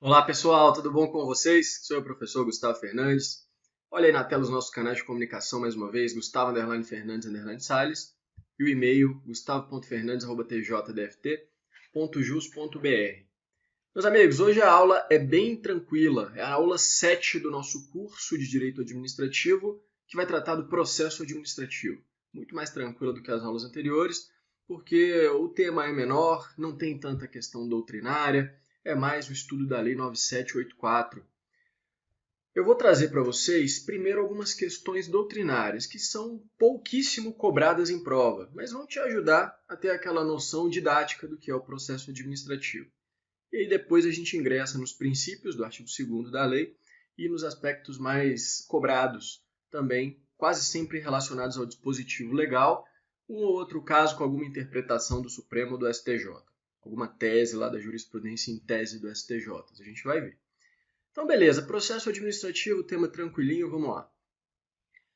Olá pessoal, tudo bom com vocês? Sou o professor Gustavo Fernandes. Olha aí na tela os nossos canais de comunicação mais uma vez, Gustavo_Fernandes_Salles e o e-mail gustavo.fernandes@tjdft.jus.br. Meus amigos, hoje a aula é bem tranquila, é a aula 7 do nosso curso de Direito Administrativo, que vai tratar do processo administrativo. Muito mais tranquila do que as aulas anteriores, porque o tema é menor, não tem tanta questão doutrinária, é mais o estudo da Lei 9784. Eu vou trazer para vocês primeiro algumas questões doutrinárias que são pouquíssimo cobradas em prova, mas vão te ajudar a ter aquela noção didática do que é o processo administrativo. E aí depois a gente ingressa nos princípios do artigo 2º da lei e nos aspectos mais cobrados também, quase sempre relacionados ao dispositivo legal, um ou outro caso com alguma interpretação do Supremo ou do STJ, alguma tese lá da jurisprudência em tese do STJ, a gente vai ver. Então beleza, processo administrativo, tema tranquilinho, vamos lá.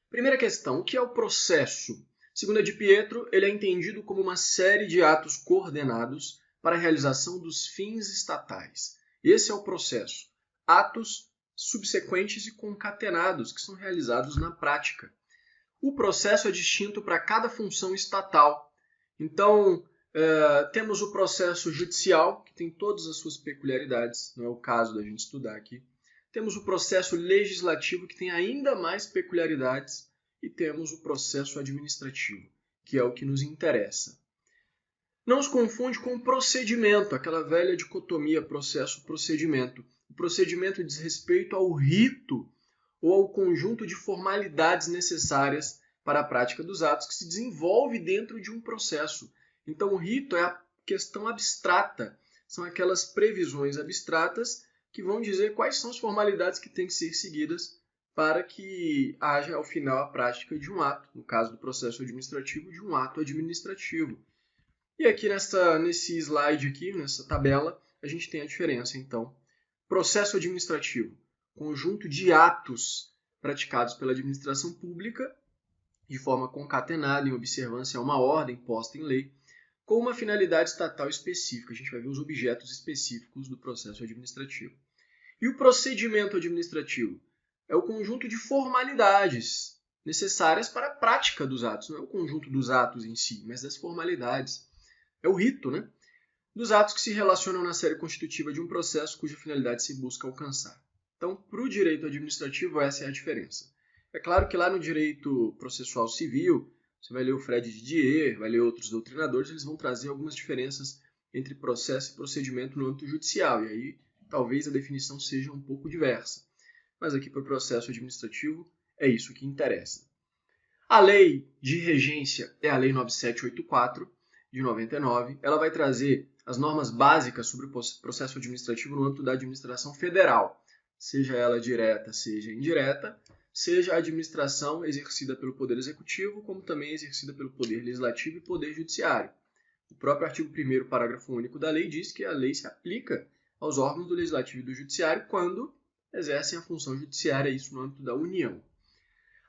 Primeira questão, o que é o processo? Segundo a de Pietro, ele é entendido como uma série de atos coordenados para a realização dos fins estatais. Esse é o processo. Atos subsequentes e concatenados que são realizados na prática. O processo é distinto para cada função estatal. Então, temos o processo judicial, que tem todas as suas peculiaridades, não é o caso da gente estudar aqui. Temos o processo legislativo, que tem ainda mais peculiaridades, e temos o processo administrativo, que é o que nos interessa. Não se confunde com o procedimento, aquela velha dicotomia processo-procedimento. O procedimento diz respeito ao rito ou ao conjunto de formalidades necessárias para a prática dos atos que se desenvolve dentro de um processo. Então, o rito é a questão abstrata, são aquelas previsões abstratas que vão dizer quais são as formalidades que têm que ser seguidas para que haja, ao final, a prática de um ato, no caso do processo administrativo, de um ato administrativo. E aqui nesse slide aqui, nessa tabela, a gente tem a diferença, então. Processo administrativo, conjunto de atos praticados pela administração pública de forma concatenada em observância a uma ordem posta em lei, com uma finalidade estatal específica. A gente vai ver os objetos específicos do processo administrativo. E o procedimento administrativo é o conjunto de formalidades necessárias para a prática dos atos. Não é o conjunto dos atos em si, mas das formalidades. É o rito, né? Dos atos que se relacionam na série constitutiva de um processo cuja finalidade se busca alcançar. Então, para o direito administrativo, essa é a diferença. É claro que lá no direito processual civil, você vai ler o Fred Didier, vai ler outros doutrinadores, eles vão trazer algumas diferenças entre processo e procedimento no âmbito judicial, e aí talvez a definição seja um pouco diversa. Mas aqui para o processo administrativo, é isso que interessa. A lei de regência é a Lei 9784, de 99. Ela vai trazer as normas básicas sobre o processo administrativo no âmbito da administração federal, seja ela direta, seja indireta, seja a administração exercida pelo Poder Executivo, como também exercida pelo Poder Legislativo e Poder Judiciário. O próprio artigo 1º, parágrafo único da lei, diz que a lei se aplica aos órgãos do Legislativo e do Judiciário quando exercem a função judiciária, isso no âmbito da União.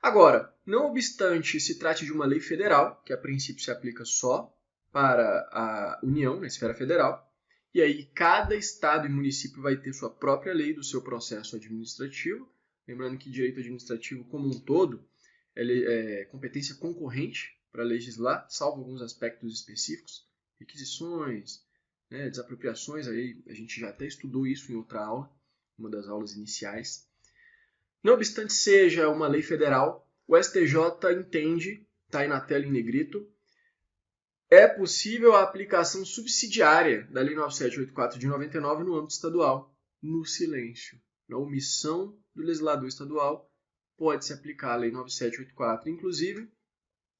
Agora, não obstante se trate de uma lei federal, que a princípio se aplica só para a União, na esfera federal, e aí cada estado e município vai ter sua própria lei do seu processo administrativo, lembrando que direito administrativo como um todo ele é competência concorrente para legislar, salvo alguns aspectos específicos, requisições, né, desapropriações, aí a gente já até estudou isso em outra aula, uma das aulas iniciais. Não obstante seja uma lei federal, o STJ entende, está aí na tela em negrito, é possível a aplicação subsidiária da Lei 9784 de 99 no âmbito estadual, no silêncio. Na omissão do legislador estadual, pode-se aplicar a Lei 9784. Inclusive,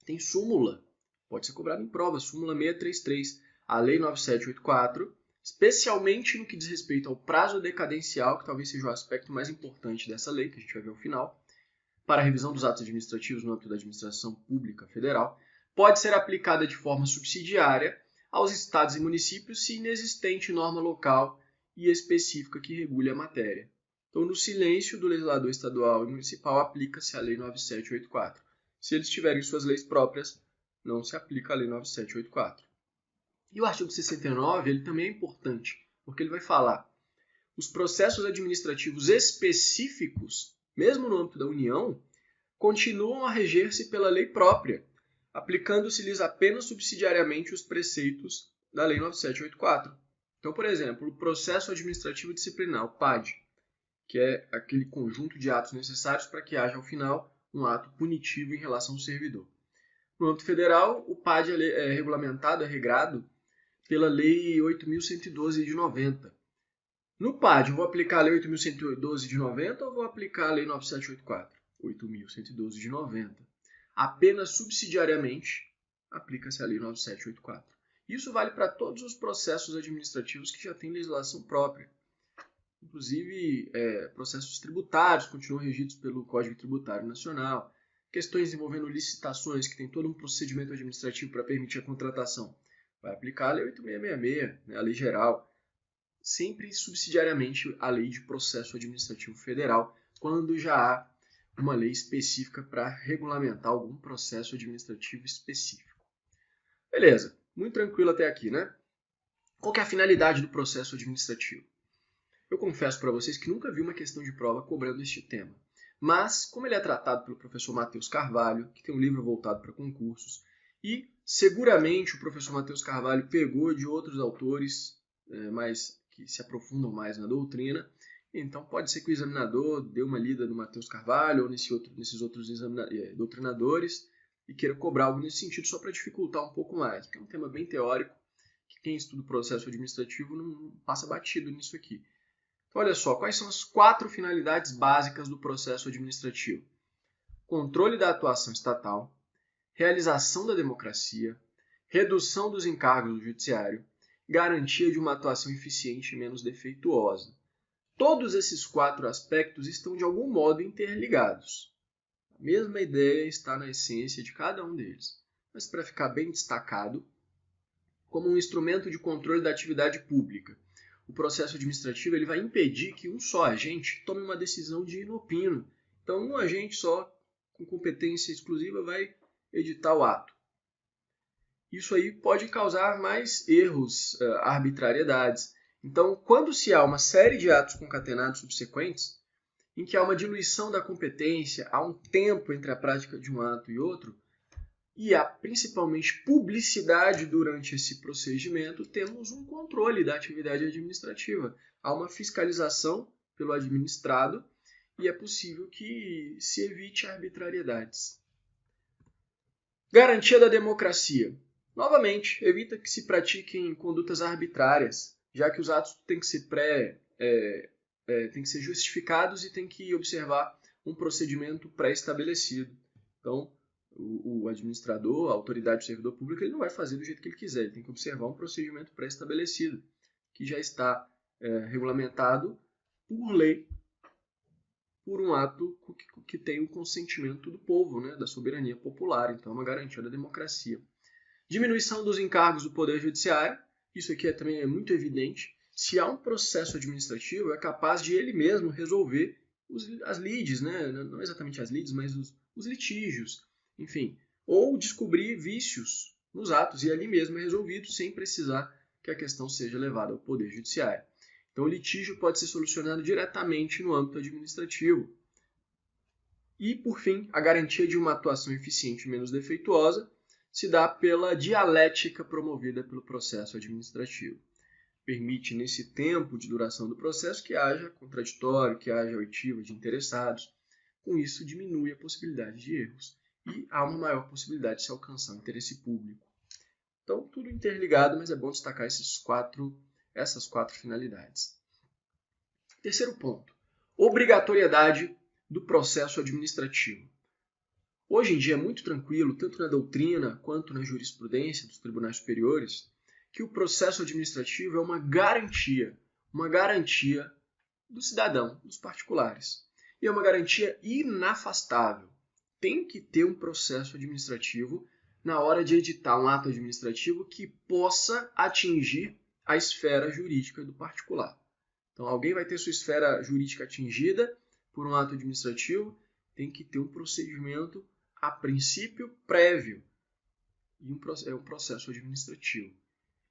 tem súmula, pode ser cobrado em prova, súmula 633. A Lei 9784, especialmente no que diz respeito ao prazo decadencial, que talvez seja o aspecto mais importante dessa lei, que a gente vai ver ao final, para a revisão dos atos administrativos no âmbito da administração pública federal, pode ser aplicada de forma subsidiária aos estados e municípios se inexistente norma local e específica que regule a matéria. Então, no silêncio do legislador estadual e municipal, aplica-se a Lei 9784. Se eles tiverem suas leis próprias, não se aplica a Lei 9784. E o artigo 69 ele também é importante, porque ele vai falar os processos administrativos específicos, mesmo no âmbito da União, continuam a reger-se pela lei própria, aplicando-se-lhes apenas subsidiariamente os preceitos da Lei 9784. Então, por exemplo, o processo administrativo disciplinar, o PAD, que é aquele conjunto de atos necessários para que haja, ao final, um ato punitivo em relação ao servidor. No âmbito federal, o PAD é regulamentado, é regrado pela Lei 8.112 de 90. No PAD, eu vou aplicar a Lei 8.112 de 90 ou vou aplicar a Lei 9784? 8.112 de 90. Apenas subsidiariamente aplica-se a Lei 9784. Isso vale para todos os processos administrativos que já têm legislação própria. Inclusive, processos tributários continuam regidos pelo Código Tributário Nacional. Questões envolvendo licitações, que tem todo um procedimento administrativo para permitir a contratação. Vai aplicar a Lei 8666, né, a lei geral. Sempre subsidiariamente a Lei de Processo Administrativo Federal, quando já há uma lei específica para regulamentar algum processo administrativo específico. Beleza, muito tranquilo até aqui, né? Qual que é a finalidade do processo administrativo? Eu confesso para vocês que nunca vi uma questão de prova cobrando este tema. Mas, como ele é tratado pelo professor Matheus Carvalho, que tem um livro voltado para concursos, e seguramente o professor Matheus Carvalho pegou de outros autores que se aprofundam mais na doutrina, então pode ser que o examinador dê uma lida no Matheus Carvalho ou nesses outros doutrinadores e queira cobrar algo nesse sentido só para dificultar um pouco mais, porque é um tema bem teórico, que quem estuda o processo administrativo não passa batido nisso aqui. Então, olha só, quais são as 4 finalidades básicas do processo administrativo? Controle da atuação estatal, realização da democracia, redução dos encargos do judiciário, garantia de uma atuação eficiente e menos defeituosa. Todos esses 4 aspectos estão de algum modo interligados. A mesma ideia está na essência de cada um deles, mas para ficar bem destacado, como um instrumento de controle da atividade pública. O processo administrativo ele vai impedir que um só agente tome uma decisão de inopino. Então, um agente só, com competência exclusiva, vai editar o ato. Isso aí pode causar mais erros, arbitrariedades. Então, quando se há uma série de atos concatenados subsequentes, em que há uma diluição da competência, há um tempo entre a prática de um ato e outro, e há principalmente publicidade durante esse procedimento, temos um controle da atividade administrativa. Há uma fiscalização pelo administrado e é possível que se evite arbitrariedades. Garantia da democracia. Novamente, evita que se pratiquem condutas arbitrárias, já que os atos têm que ser têm que ser justificados e têm que observar um procedimento pré-estabelecido. Então, o administrador, a autoridade do servidor público, ele não vai fazer do jeito que ele quiser, ele tem que observar um procedimento pré-estabelecido, que já está regulamentado por lei, por um ato que tem o consentimento do povo, né, da soberania popular, então é uma garantia da democracia. Diminuição dos encargos do Poder Judiciário, isso aqui também é muito evidente. Se há um processo administrativo, é capaz de ele mesmo resolver as lides, né? Não exatamente as lides, mas os litígios, enfim. Ou descobrir vícios nos atos e ali mesmo é resolvido sem precisar que a questão seja levada ao Poder Judiciário. Então o litígio pode ser solucionado diretamente no âmbito administrativo. E, por fim, a garantia de uma atuação eficiente e menos defeituosa se dá pela dialética promovida pelo processo administrativo. Permite, nesse tempo de duração do processo, que haja contraditório, que haja oitiva de interessados. Com isso, diminui a possibilidade de erros e há uma maior possibilidade de se alcançar o interesse público. Então, tudo interligado, mas é bom destacar essas 4 finalidades. Terceiro ponto, obrigatoriedade do processo administrativo. Hoje em dia é muito tranquilo, tanto na doutrina quanto na jurisprudência dos tribunais superiores, que o processo administrativo é uma garantia do cidadão, dos particulares. E é uma garantia inafastável. Tem que ter um processo administrativo na hora de editar um ato administrativo que possa atingir a esfera jurídica do particular. Então, alguém vai ter sua esfera jurídica atingida por um ato administrativo, tem que ter um procedimento a princípio prévio, e é um processo administrativo.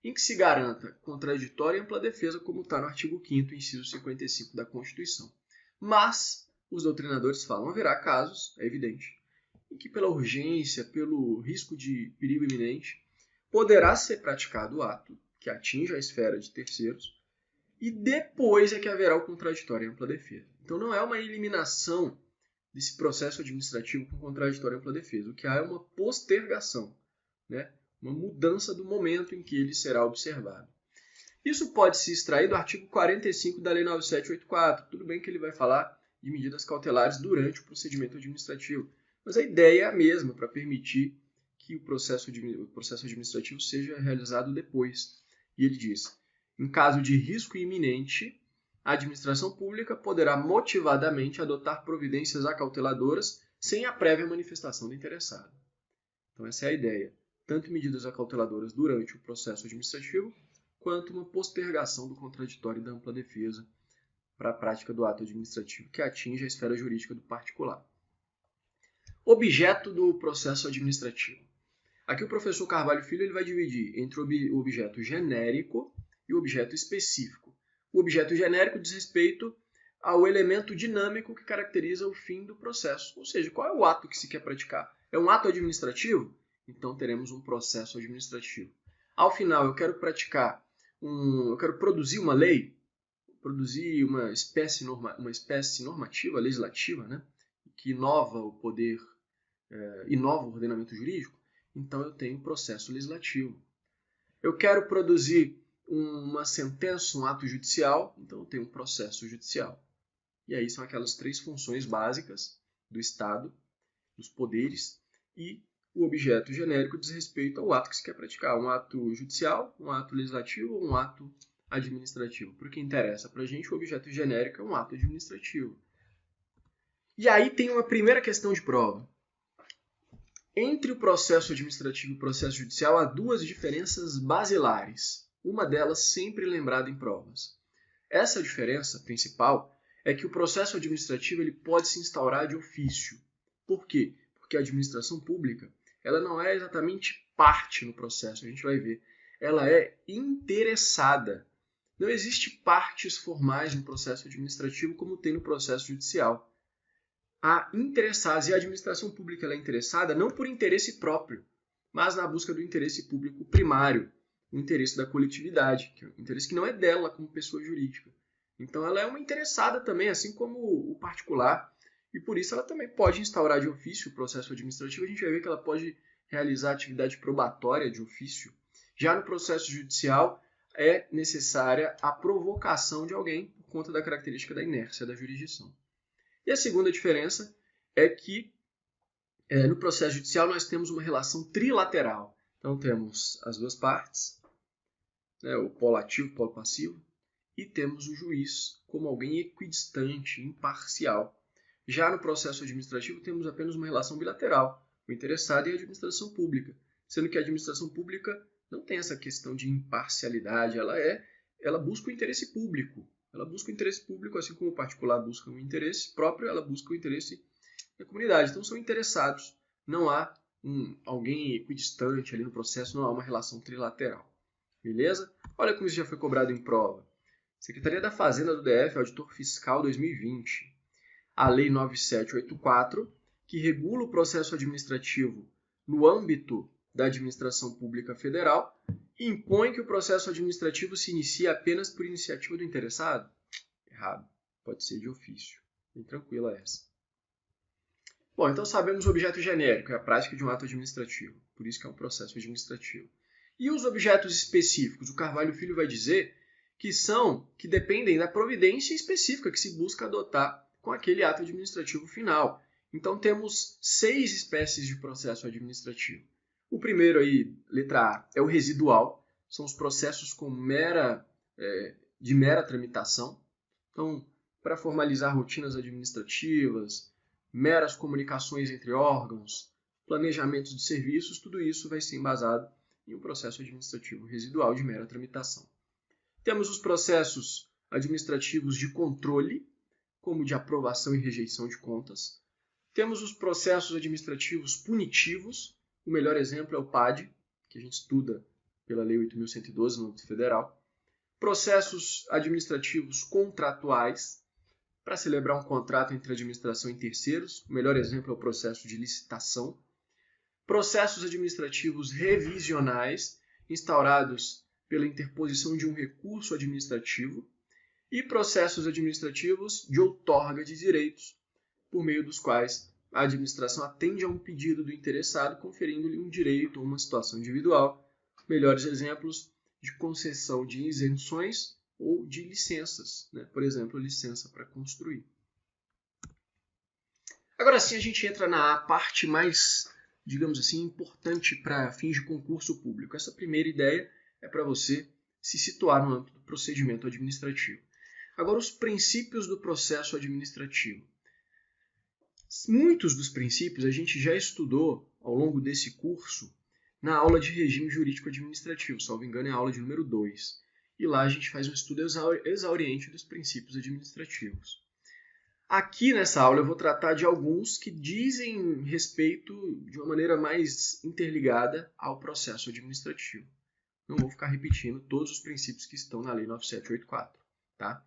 em que se garanta contraditória e ampla defesa, como está no artigo 5º, inciso 55 da Constituição. Mas os doutrinadores falam, haverá casos, é evidente, em que pela urgência, pelo risco de perigo iminente, poderá ser praticado o ato que atinja a esfera de terceiros e depois é que haverá o contraditório e ampla defesa. Então não é uma eliminação desse processo administrativo com contraditório e ampla defesa. O que há é uma postergação, né? Uma mudança do momento em que ele será observado. Isso pode se extrair do artigo 45 da Lei 9784. Tudo bem que ele vai falar de medidas cautelares durante o procedimento administrativo, mas a ideia é a mesma, para permitir que o processo administrativo seja realizado depois. E ele diz, em caso de risco iminente, a administração pública poderá motivadamente adotar providências acauteladoras sem a prévia manifestação do interessado. Então essa é a ideia. Tanto medidas acauteladoras durante o processo administrativo, quanto uma postergação do contraditório e da ampla defesa para a prática do ato administrativo que atinge a esfera jurídica do particular. Objeto do processo administrativo. Aqui o professor Carvalho Filho ele vai dividir entre o objeto genérico e o objeto específico. O objeto genérico diz respeito ao elemento dinâmico que caracteriza o fim do processo. Ou seja, qual é o ato que se quer praticar? É um ato administrativo? Então teremos um processo administrativo. Ao final, eu quero produzir uma lei, produzir uma espécie normativa, legislativa, né, que inova o poder, inova o ordenamento jurídico, então eu tenho um processo legislativo. Eu quero produzir uma sentença, um ato judicial, então eu tenho um processo judicial. E aí são aquelas três funções básicas do Estado, dos poderes, e o objeto genérico diz respeito ao ato que se quer praticar, um ato judicial, um ato legislativo ou um ato administrativo. Para o que interessa para a gente, o objeto genérico é um ato administrativo. E aí tem uma primeira questão de prova. Entre o processo administrativo e o processo judicial há duas diferenças basilares, uma delas sempre lembrada em provas. Essa diferença principal é que o processo administrativo ele pode se instaurar de ofício. Por quê? Porque a administração pública ela não é exatamente parte no processo, a gente vai ver. Ela é interessada. Não existe partes formais no processo administrativo como tem no processo judicial. Há interessados, e a administração pública ela é interessada não por interesse próprio, mas na busca do interesse público primário, o interesse da coletividade, que é um interesse que não é dela como pessoa jurídica. Então ela é uma interessada também, assim como o particular, e por isso ela também pode instaurar de ofício o processo administrativo. A gente vai ver que ela pode realizar atividade probatória de ofício. Já no processo judicial, é necessária a provocação de alguém por conta da característica da inércia da jurisdição. E a segunda diferença é que no processo judicial nós temos uma relação trilateral. Então temos as duas partes, né, o polo ativo e o polo passivo, e temos o juiz como alguém equidistante, imparcial. Já no processo administrativo temos apenas uma relação bilateral, o interessado e a administração pública, sendo que a administração pública não tem essa questão de imparcialidade, ela busca o interesse público. Ela busca o interesse público, assim como o particular busca o interesse próprio, ela busca o interesse da comunidade. Então são interessados, não há alguém equidistante ali no processo, não há uma relação trilateral. Beleza? Olha como isso já foi cobrado em prova. Secretaria da Fazenda do DF, Auditor Fiscal 2020. A Lei 9784, que regula o processo administrativo no âmbito da administração pública federal, impõe que o processo administrativo se inicie apenas por iniciativa do interessado? Errado. Pode ser de ofício. Bem tranquila essa. Bom, então sabemos o objeto genérico, é a prática de um ato administrativo. Por isso que é um processo administrativo. E os objetos específicos? O Carvalho Filho vai dizer que dependem da providência específica que se busca adotar com aquele ato administrativo final. Então temos 6 espécies de processo administrativo. O primeiro aí, letra A, é o residual, são os processos de mera tramitação. Então, para formalizar rotinas administrativas, meras comunicações entre órgãos, planejamentos de serviços, tudo isso vai ser embasado em um processo administrativo residual de mera tramitação. Temos os processos administrativos de controle, como de aprovação e rejeição de contas. Temos os processos administrativos punitivos, o melhor exemplo é o PAD, que a gente estuda pela Lei 8.112 no âmbito federal. Processos administrativos contratuais, para celebrar um contrato entre administração e terceiros. O melhor exemplo é o processo de licitação. Processos administrativos revisionais, instaurados pela interposição de um recurso administrativo. E processos administrativos de outorga de direitos, por meio dos quais a administração atende a um pedido do interessado, conferindo-lhe um direito ou uma situação individual. Melhores exemplos de concessão de isenções ou de licenças, né? Por exemplo, licença para construir. Agora sim a gente entra na parte mais, digamos assim, importante para fins de concurso público. Essa primeira ideia é para você se situar no âmbito do procedimento administrativo. Agora, os princípios do processo administrativo. Muitos dos princípios a gente já estudou ao longo desse curso na aula de regime jurídico administrativo, salvo engano é a aula de número 2. E lá a gente faz um estudo exauriente dos princípios administrativos. Aqui nessa aula eu vou tratar de alguns que dizem respeito de uma maneira mais interligada ao processo administrativo. Não vou ficar repetindo todos os princípios que estão na Lei 9784, tá?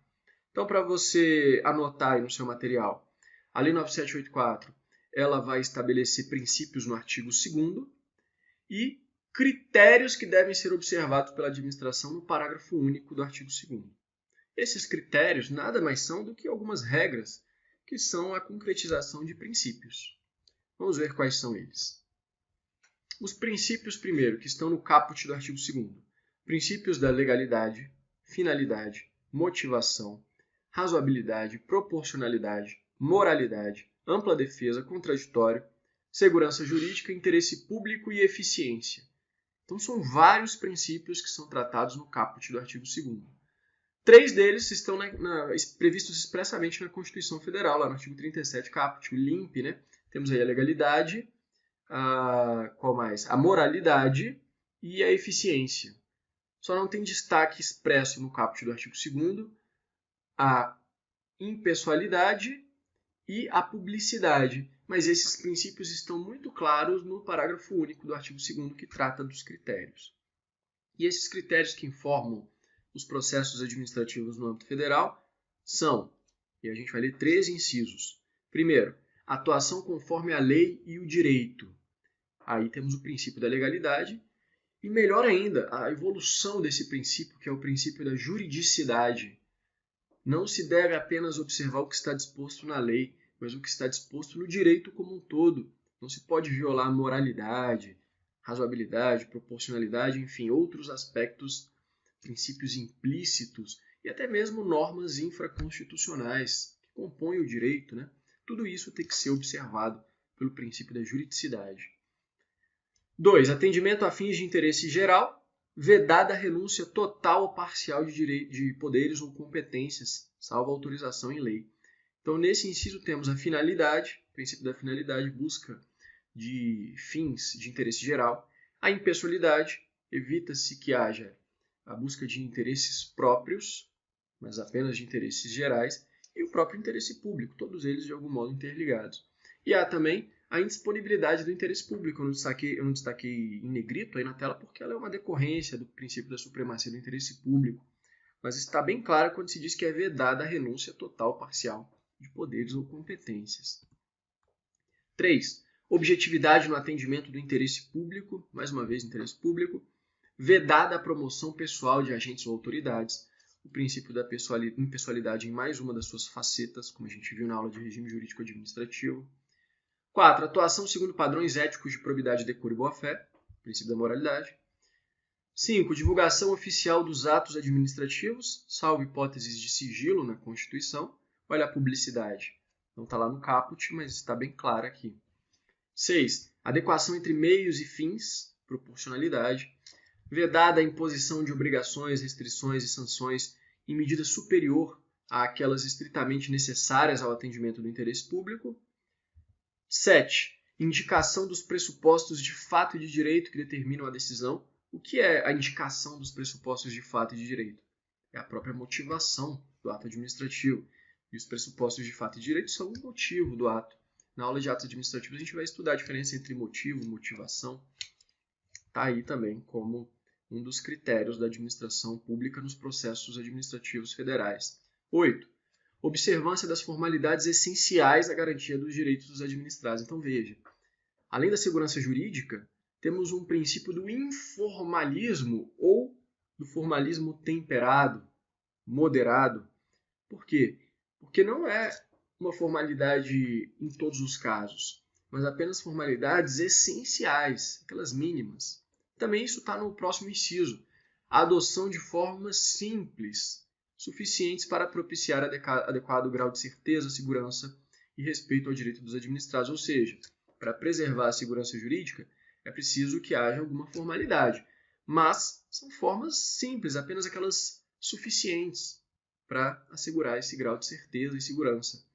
Então, para você anotar aí no seu material, a Lei 9784 ela vai estabelecer princípios no artigo 2º e critérios que devem ser observados pela administração no parágrafo único do artigo 2º. Esses critérios nada mais são do que algumas regras que são a concretização de princípios. Vamos ver quais são eles. Os princípios, primeiro, que estão no caput do artigo 2º. Princípios da legalidade, finalidade, motivação, razoabilidade, proporcionalidade, moralidade, ampla defesa, contraditório, segurança jurídica, interesse público e eficiência. Então são vários princípios que são tratados no caput do artigo 2º. 3 deles estão previstos expressamente na Constituição Federal, lá no artigo 37 caput, o LIMP, né? Temos aí a legalidade, qual mais? A moralidade e a eficiência. Só não tem destaque expresso no caput do artigo 2º a impessoalidade e a publicidade, mas esses princípios estão muito claros no parágrafo único do artigo 2º que trata dos critérios. E esses critérios que informam os processos administrativos no âmbito federal são, e a gente vai ler 3 incisos. Primeiro, atuação conforme a lei e o direito. Aí temos o princípio da legalidade e, melhor ainda, a evolução desse princípio, que é o princípio da juridicidade. Não se deve apenas observar o que está disposto na lei, mas o que está disposto no direito como um todo. Não se pode violar a moralidade, razoabilidade, proporcionalidade, enfim, outros aspectos, princípios implícitos e até mesmo normas infraconstitucionais que compõem o direito, né? Tudo isso tem que ser observado pelo princípio da juridicidade. 2. Atendimento a fins de interesse geral, vedada a renúncia total ou parcial de poderes ou competências, salvo autorização em lei. Então, nesse inciso temos a finalidade, o princípio da finalidade, busca de fins de interesse geral. A impessoalidade, evita-se que haja a busca de interesses próprios, mas apenas de interesses gerais, e o próprio interesse público, todos eles de algum modo interligados. E há também a indisponibilidade do interesse público. Eu não destaquei em negrito aí na tela porque ela é uma decorrência do princípio da supremacia do interesse público, mas está bem claro quando se diz que é vedada a renúncia total ou parcial de poderes ou competências. 3. Objetividade no atendimento do interesse público, mais uma vez interesse público, vedada a promoção pessoal de agentes ou autoridades, o princípio da impessoalidade em mais uma das suas facetas, como a gente viu na aula de regime jurídico administrativo. 4. Atuação segundo padrões éticos de probidade, decoro e boa-fé, princípio da moralidade. 5. Divulgação oficial dos atos administrativos, salvo hipóteses de sigilo na Constituição. Olha a publicidade. Não está lá no caput, mas está bem clara aqui. 6. Adequação entre meios e fins, proporcionalidade. Vedada a imposição de obrigações, restrições e sanções em medida superior àquelas estritamente necessárias ao atendimento do interesse público. 7. Indicação dos pressupostos de fato e de direito que determinam a decisão. O que é a indicação dos pressupostos de fato e de direito? É a própria motivação do ato administrativo. E os pressupostos de fato e de direito são o motivo do ato. Na aula de atos administrativos a gente vai estudar a diferença entre motivo e motivação. Está aí também como um dos critérios da administração pública nos processos administrativos federais. 8. Observância das formalidades essenciais à garantia dos direitos dos administrados. Então veja, além da segurança jurídica, temos um princípio do informalismo ou do formalismo temperado, moderado. Por quê? Porque não é uma formalidade em todos os casos, mas apenas formalidades essenciais, aquelas mínimas. Também isso está no próximo inciso. A adoção de formas simples, suficientes para propiciar adequado grau de certeza, segurança e respeito ao direito dos administrados. Ou seja, para preservar a segurança jurídica, é preciso que haja alguma formalidade. Mas são formas simples, apenas aquelas suficientes para assegurar esse grau de certeza e segurança.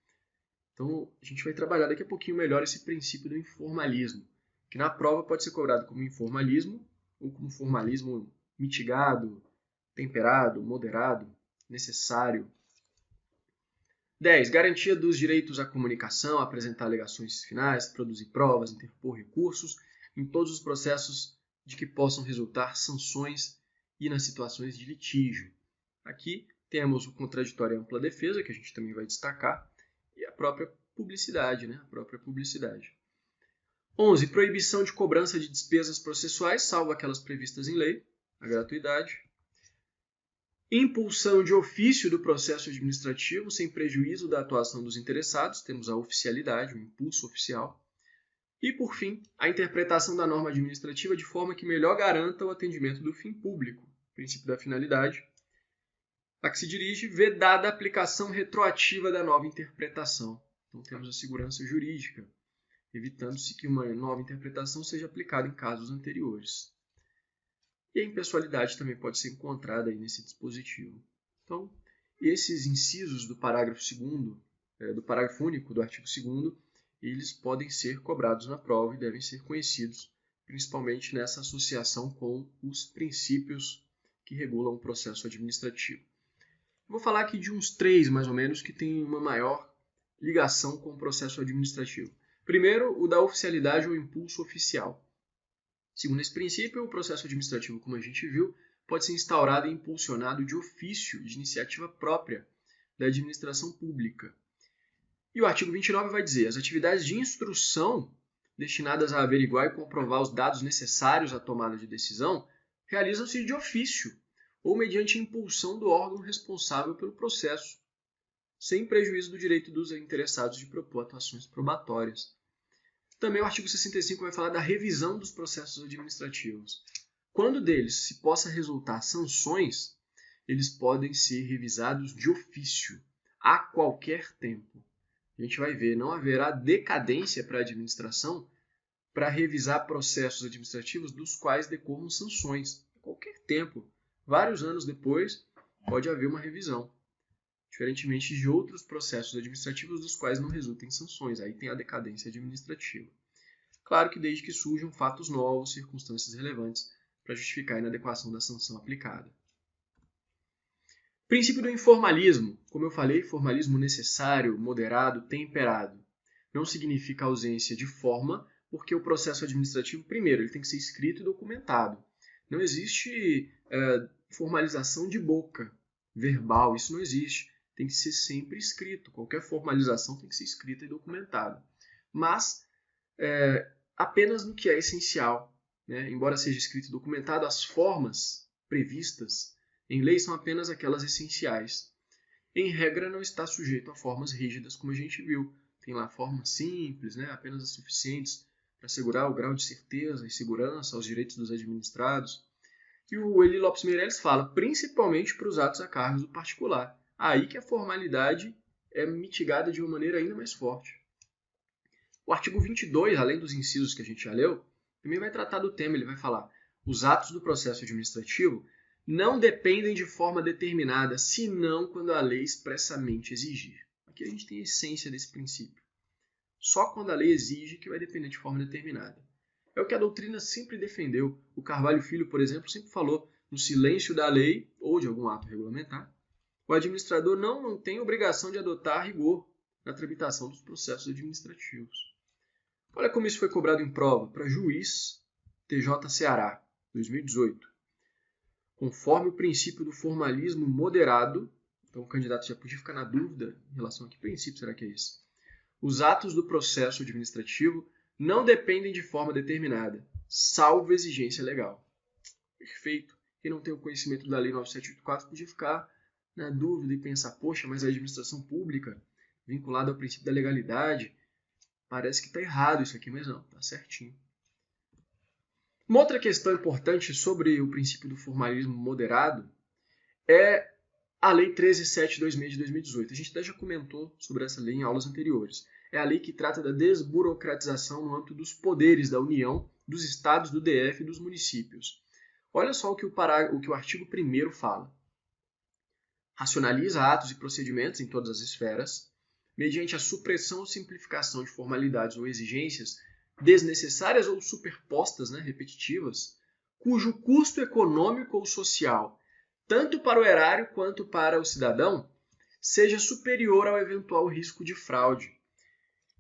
Então, a gente vai trabalhar daqui a pouquinho melhor esse princípio do informalismo, que na prova pode ser cobrado como informalismo ou como formalismo mitigado, temperado, moderado, necessário. 10. Garantia dos direitos à comunicação, apresentar alegações finais, produzir provas, interpor recursos em todos os processos de que possam resultar sanções e nas situações de litígio. Aqui temos o contraditório e ampla defesa, que a gente também vai destacar, e a própria publicidade, né? 11. Proibição de cobrança de despesas processuais, salvo aquelas previstas em lei, a gratuidade. Impulsão de ofício do processo administrativo, sem prejuízo da atuação dos interessados, temos a oficialidade, o impulso oficial. E, por fim, a interpretação da norma administrativa de forma que melhor garanta o atendimento do fim público, princípio da finalidade, a que se dirige, vedada a aplicação retroativa da nova interpretação. Então temos a segurança jurídica, evitando-se que uma nova interpretação seja aplicada em casos anteriores. E a impessoalidade também pode ser encontrada aí nesse dispositivo. Então, esses incisos do parágrafo 2º, do parágrafo único do artigo 2º, eles podem ser cobrados na prova e devem ser conhecidos, principalmente nessa associação com os princípios que regulam o processo administrativo. Vou falar aqui de uns 3, mais ou menos, que têm uma maior ligação com o processo administrativo. Primeiro, o da oficialidade ou impulso oficial. Segundo esse princípio, o processo administrativo, como a gente viu, pode ser instaurado e impulsionado de ofício, de iniciativa própria da administração pública. E o artigo 29 vai dizer: as atividades de instrução destinadas a averiguar e comprovar os dados necessários à tomada de decisão realizam-se de ofício ou mediante impulsão do órgão responsável pelo processo, sem prejuízo do direito dos interessados de propor atuações probatórias. Também o artigo 65 vai falar da revisão dos processos administrativos. Quando deles se possa resultar sanções, eles podem ser revisados de ofício, a qualquer tempo. A gente vai ver, não haverá decadência para a administração para revisar processos administrativos dos quais decorram sanções. A qualquer tempo, vários anos depois, pode haver uma revisão. Diferentemente de outros processos administrativos dos quais não resultem sanções. Aí tem a decadência administrativa. Claro que desde que surjam fatos novos, circunstâncias relevantes para justificar a inadequação da sanção aplicada. Princípio do informalismo. Como eu falei, formalismo necessário, moderado, temperado. Não significa ausência de forma, porque o processo administrativo, primeiro, ele tem que ser escrito e documentado. Não existe formalização de boca, verbal, isso não existe. Tem que ser sempre escrito. Qualquer formalização tem que ser escrita e documentada. Mas apenas no que é essencial. Né? Embora seja escrito e documentado, as formas previstas em lei são apenas aquelas essenciais. Em regra, não está sujeito a formas rígidas, como a gente viu. Tem lá formas simples, né? Apenas as suficientes para assegurar o grau de certeza e segurança aos direitos dos administrados. E o Eli Lopes Meireles fala, principalmente para os atos a cargo do particular. Aí que a formalidade é mitigada de uma maneira ainda mais forte. O artigo 22, além dos incisos que a gente já leu, também vai tratar do tema. Ele vai falar: os atos do processo administrativo não dependem de forma determinada, senão quando a lei expressamente exigir. Aqui a gente tem a essência desse princípio. Só quando a lei exige que vai depender de forma determinada. É o que a doutrina sempre defendeu. O Carvalho Filho, por exemplo, sempre falou: no silêncio da lei ou de algum ato regulamentar, o administrador não tem obrigação de adotar rigor na tramitação dos processos administrativos. Olha como isso foi cobrado em prova para juiz TJ Ceará, 2018. conforme o princípio do formalismo moderado, então o candidato já podia ficar na dúvida em relação a que princípio será que é esse. Os atos do processo administrativo não dependem de forma determinada, salvo exigência legal. Perfeito. Quem não tem o conhecimento da Lei 9784 podia ficar na dúvida e pensar, poxa, mas a administração pública, vinculada ao princípio da legalidade, parece que está errado isso aqui, mas não, está certinho. Uma outra questão importante sobre o princípio do formalismo moderado é a Lei 13.726 de 2018. A gente até já comentou sobre essa lei em aulas anteriores. É a lei que trata da desburocratização no âmbito dos poderes da União, dos estados, do DF e dos municípios. Olha só o que o artigo 1º fala. Racionaliza atos e procedimentos em todas as esferas, mediante a supressão ou simplificação de formalidades ou exigências desnecessárias ou superpostas, repetitivas, cujo custo econômico ou social, tanto para o erário quanto para o cidadão, seja superior ao eventual risco de fraude.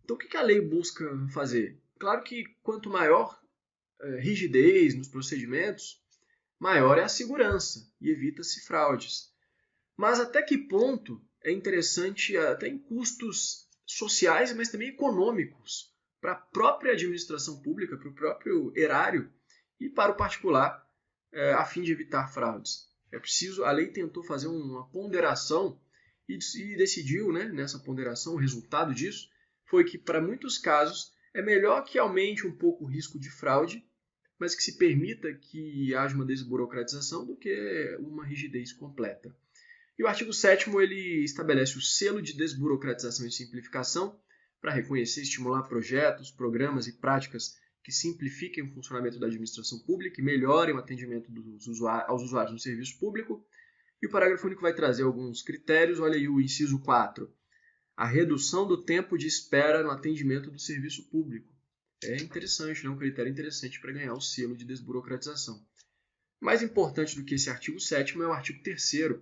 Então, o que a lei busca fazer? Claro que quanto maior rigidez nos procedimentos, maior é a segurança e evita-se fraudes. Mas até que ponto é interessante, até em custos sociais, mas também econômicos, para a própria administração pública, para o próprio erário e para o particular, a fim de evitar fraudes. É preciso, a lei tentou fazer uma ponderação e decidiu, nessa ponderação, o resultado disso foi que, para muitos casos, é melhor que aumente um pouco o risco de fraude, mas que se permita que haja uma desburocratização do que uma rigidez completa. E o artigo 7º ele estabelece o selo de desburocratização e simplificação para reconhecer e estimular projetos, programas e práticas que simplifiquem o funcionamento da administração pública e melhorem o atendimento aos usuários no serviço público. E o parágrafo único vai trazer alguns critérios. Olha aí o inciso 4. A redução do tempo de espera no atendimento do serviço público. É interessante, um critério interessante para ganhar o selo de desburocratização. Mais importante do que esse artigo 7º é o artigo 3º.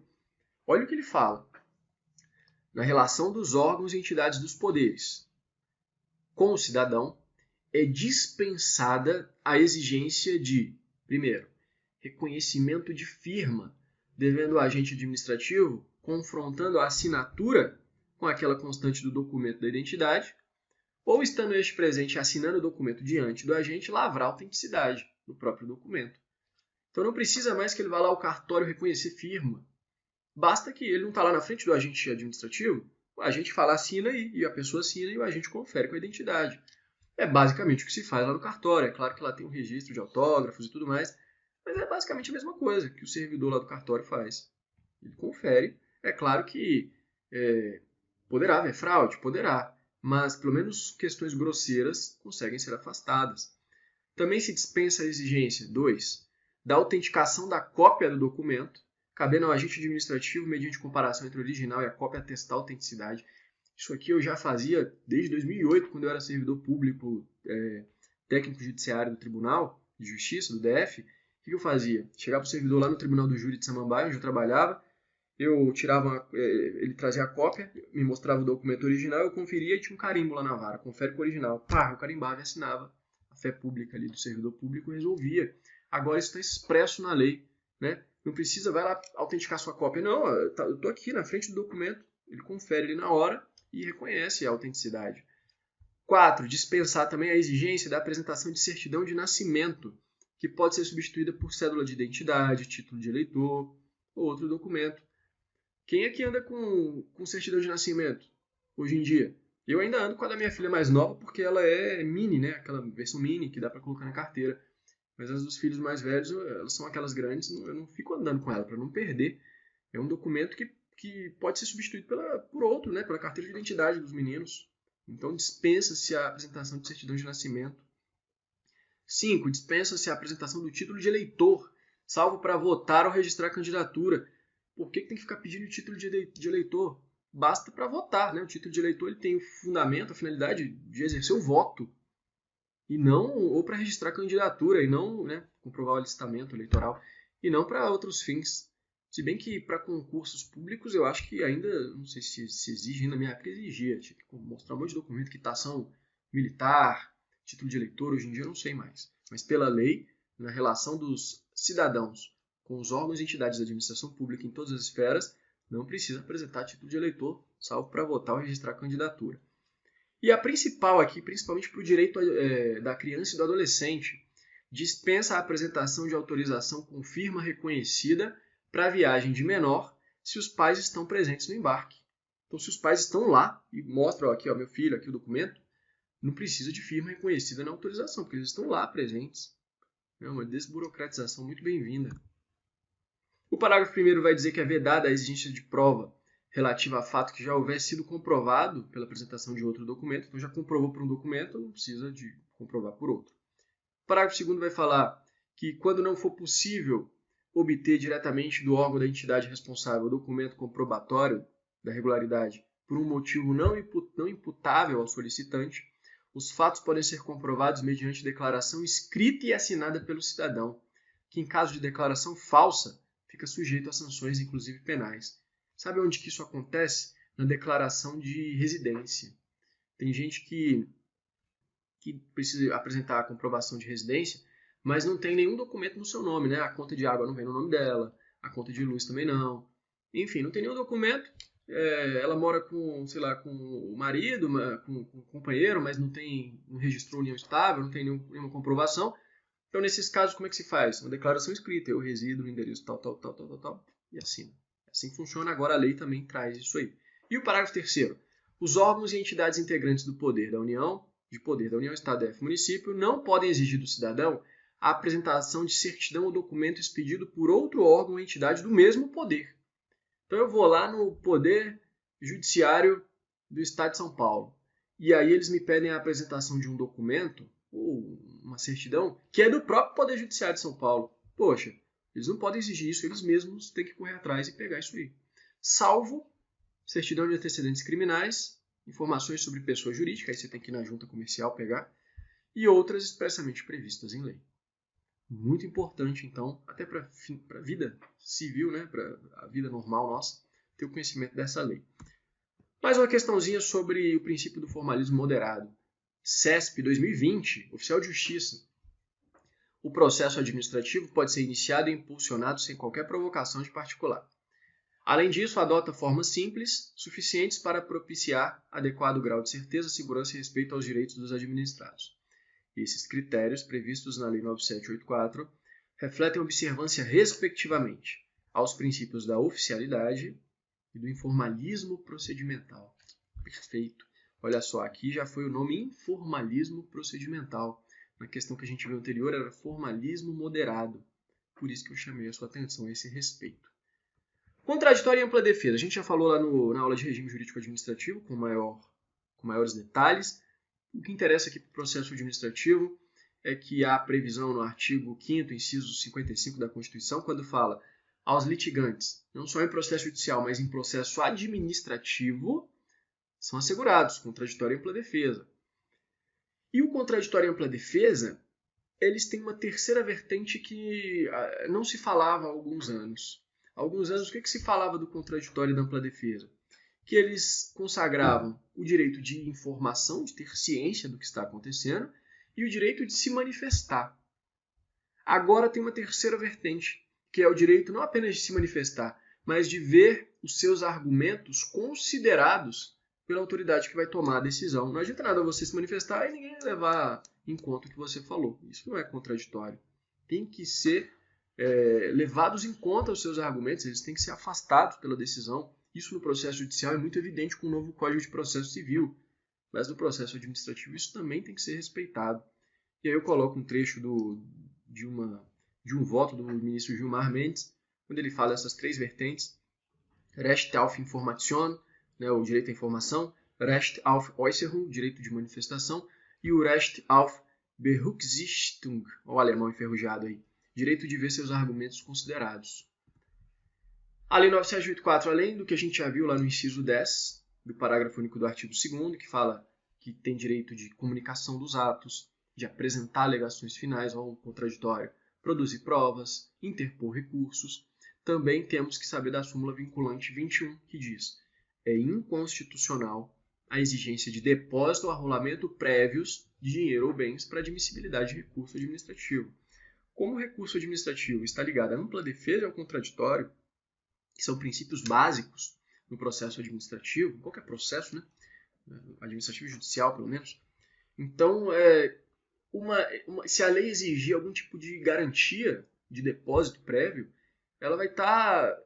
Olha o que ele fala. Na relação dos órgãos e entidades dos poderes com o cidadão, é dispensada a exigência de, primeiro, reconhecimento de firma, devendo o agente administrativo, confrontando a assinatura com aquela constante do documento da identidade, ou estando este presente assinando o documento diante do agente, lavrar a autenticidade do próprio documento. Então não precisa mais que ele vá lá ao cartório reconhecer firma. Basta que ele não está lá na frente do agente administrativo, o agente fala assina e a pessoa assina e o agente confere com a identidade. É basicamente o que se faz lá no cartório. É claro que lá tem um registro de autógrafos e tudo mais, mas é basicamente a mesma coisa que o servidor lá do cartório faz. Ele confere. É claro que poderá haver fraude, poderá, mas pelo menos questões grosseiras conseguem ser afastadas. Também se dispensa a exigência 2. Da autenticação da cópia do documento, cabendo ao agente administrativo, mediante comparação entre o original e a cópia, atestar a autenticidade. Isso aqui eu já fazia desde 2008, quando eu era servidor público técnico judiciário do Tribunal de Justiça, do DF. O que eu fazia? Chegava o servidor lá no Tribunal do Júri de Samambaia, onde eu trabalhava, eu tirava, ele trazia a cópia, me mostrava o documento original, eu conferia e tinha um carimbo lá na vara, confere com o original. Pá, eu carimbava e assinava. A fé pública ali do servidor público resolvia. Agora isso está expresso na lei, Não precisa, vai lá autenticar sua cópia. Não, eu estou aqui na frente do documento. Ele confere ali na hora e reconhece a autenticidade. 4. Dispensar também a exigência da apresentação de certidão de nascimento, que pode ser substituída por cédula de identidade, título de eleitor ou outro documento. Quem aqui anda com certidão de nascimento hoje em dia? Eu ainda ando com a da minha filha mais nova porque ela é mini, aquela versão mini que dá para colocar na carteira. Mas as dos filhos mais velhos, elas são aquelas grandes, eu não fico andando com ela para não perder. É um documento que pode ser substituído por outro, pela carteira de identidade dos meninos. Então dispensa-se a apresentação de certidão de nascimento. 5. Dispensa-se a apresentação do título de eleitor, salvo para votar ou registrar a candidatura. Por que tem que ficar pedindo o título de eleitor? Basta para votar. O título de eleitor ele tem o fundamento, a finalidade de exercer o voto. E não, ou para registrar a candidatura, e não comprovar o alistamento eleitoral, e não para outros fins. Se bem que para concursos públicos eu acho que ainda, não sei se exige, na minha época exigia, tinha que mostrar um monte de documento, quitação militar, título de eleitor, hoje em dia eu não sei mais. Mas pela lei, na relação dos cidadãos com os órgãos e entidades da administração pública em todas as esferas, não precisa apresentar título de eleitor, salvo para votar ou registrar candidatura. E a principal aqui, principalmente para o direito da criança e do adolescente, dispensa a apresentação de autorização com firma reconhecida para a viagem de menor se os pais estão presentes no embarque. Então, se os pais estão lá e mostram, aqui, ó, meu filho, aqui o documento, não precisa de firma reconhecida na autorização, porque eles estão lá presentes. É uma desburocratização muito bem-vinda. O parágrafo 1º vai dizer que é vedada a exigência de prova relativa a fato que já houvesse sido comprovado pela apresentação de outro documento. Então, já comprovou por um documento, não precisa de comprovar por outro. O parágrafo 2º vai falar que, quando não for possível obter diretamente do órgão da entidade responsável o documento comprobatório da regularidade por um motivo não imputável ao solicitante, os fatos podem ser comprovados mediante declaração escrita e assinada pelo cidadão, que, em caso de declaração falsa, fica sujeito a sanções, inclusive penais. Sabe onde que isso acontece? Na declaração de residência. Tem gente que precisa apresentar a comprovação de residência, mas não tem nenhum documento no seu nome, né? A conta de água não vem no nome dela, a conta de luz também não. Enfim, não tem nenhum documento. Ela mora com, sei lá, com o marido, com o companheiro, mas não registrou união estável, não tem nenhuma comprovação. Então, nesses casos, como é que se faz? Uma declaração escrita, eu resido no endereço tal, e assina. Assim funciona, agora a lei também traz isso aí. E o parágrafo 3º. Os órgãos e entidades integrantes do poder da União, Estado, DF, município, não podem exigir do cidadão a apresentação de certidão ou documento expedido por outro órgão ou entidade do mesmo poder. Então eu vou lá no Poder Judiciário do Estado de São Paulo e aí eles me pedem a apresentação de um documento ou uma certidão que é do próprio Poder Judiciário de São Paulo. Poxa, eles não podem exigir isso, eles mesmos têm que correr atrás e pegar isso aí. Salvo certidão de antecedentes criminais, informações sobre pessoa jurídica, aí você tem que ir na junta comercial pegar, e outras expressamente previstas em lei. Muito importante, então, até para a vida civil, né, para a vida normal nossa, ter o conhecimento dessa lei. Mais uma questãozinha sobre o princípio do formalismo moderado. CESP 2020, Oficial de Justiça. O processo administrativo pode ser iniciado e impulsionado sem qualquer provocação de particular. Além disso, adota formas simples, suficientes para propiciar adequado grau de certeza, segurança e respeito aos direitos dos administrados. Esses critérios, previstos na Lei 9784, refletem observância, respectivamente, aos princípios da oficialidade e do informalismo procedimental. Perfeito. Olha só, aqui já foi o nome informalismo procedimental. Na questão que a gente viu anterior era formalismo moderado. Por isso que eu chamei a sua atenção a esse respeito. Contraditória e ampla defesa. A gente já falou lá na aula de regime jurídico administrativo com maiores detalhes. O que interessa aqui para o processo administrativo é que há previsão no artigo 5º, inciso 55 da Constituição, quando fala aos litigantes, não só em processo judicial, mas em processo administrativo, são assegurados contraditória e ampla defesa. E o contraditório e ampla defesa, eles têm uma terceira vertente que não se falava há alguns anos. Há alguns anos, o que se falava do contraditório e da ampla defesa? Que eles consagravam o direito de informação, de ter ciência do que está acontecendo, e o direito de se manifestar. Agora tem uma terceira vertente, que é o direito não apenas de se manifestar, mas de ver os seus argumentos considerados pela autoridade que vai tomar a decisão. Não adianta nada você se manifestar e ninguém levar em conta o que você falou. Isso não é contraditório. Tem que ser levados em conta os seus argumentos, eles têm que ser afastados pela decisão. Isso no processo judicial é muito evidente com o novo Código de Processo Civil, mas no processo administrativo isso também tem que ser respeitado. E aí eu coloco um trecho de um voto do ministro Gilmar Mendes, quando ele fala essas três vertentes: Recht auf Information, né, o direito à informação, Recht auf Äußerung, direito de manifestação, e o Recht auf Berücksichtigung, o alemão enferrujado aí, direito de ver seus argumentos considerados. A Lei 9784, além do que a gente já viu lá no inciso 10, do parágrafo único do artigo 2º, que fala que tem direito de comunicação dos atos, de apresentar alegações finais ao contraditório, produzir provas, interpor recursos, também temos que saber da súmula vinculante 21, que diz: é inconstitucional a exigência de depósito ou arrolamento prévios de dinheiro ou bens para admissibilidade de recurso administrativo. Como o recurso administrativo está ligado à ampla defesa e ao contraditório, que são princípios básicos no processo administrativo, qualquer processo, né? Administrativo e judicial, pelo menos. Então, se a lei exigir algum tipo de garantia de depósito prévio, ela vai estar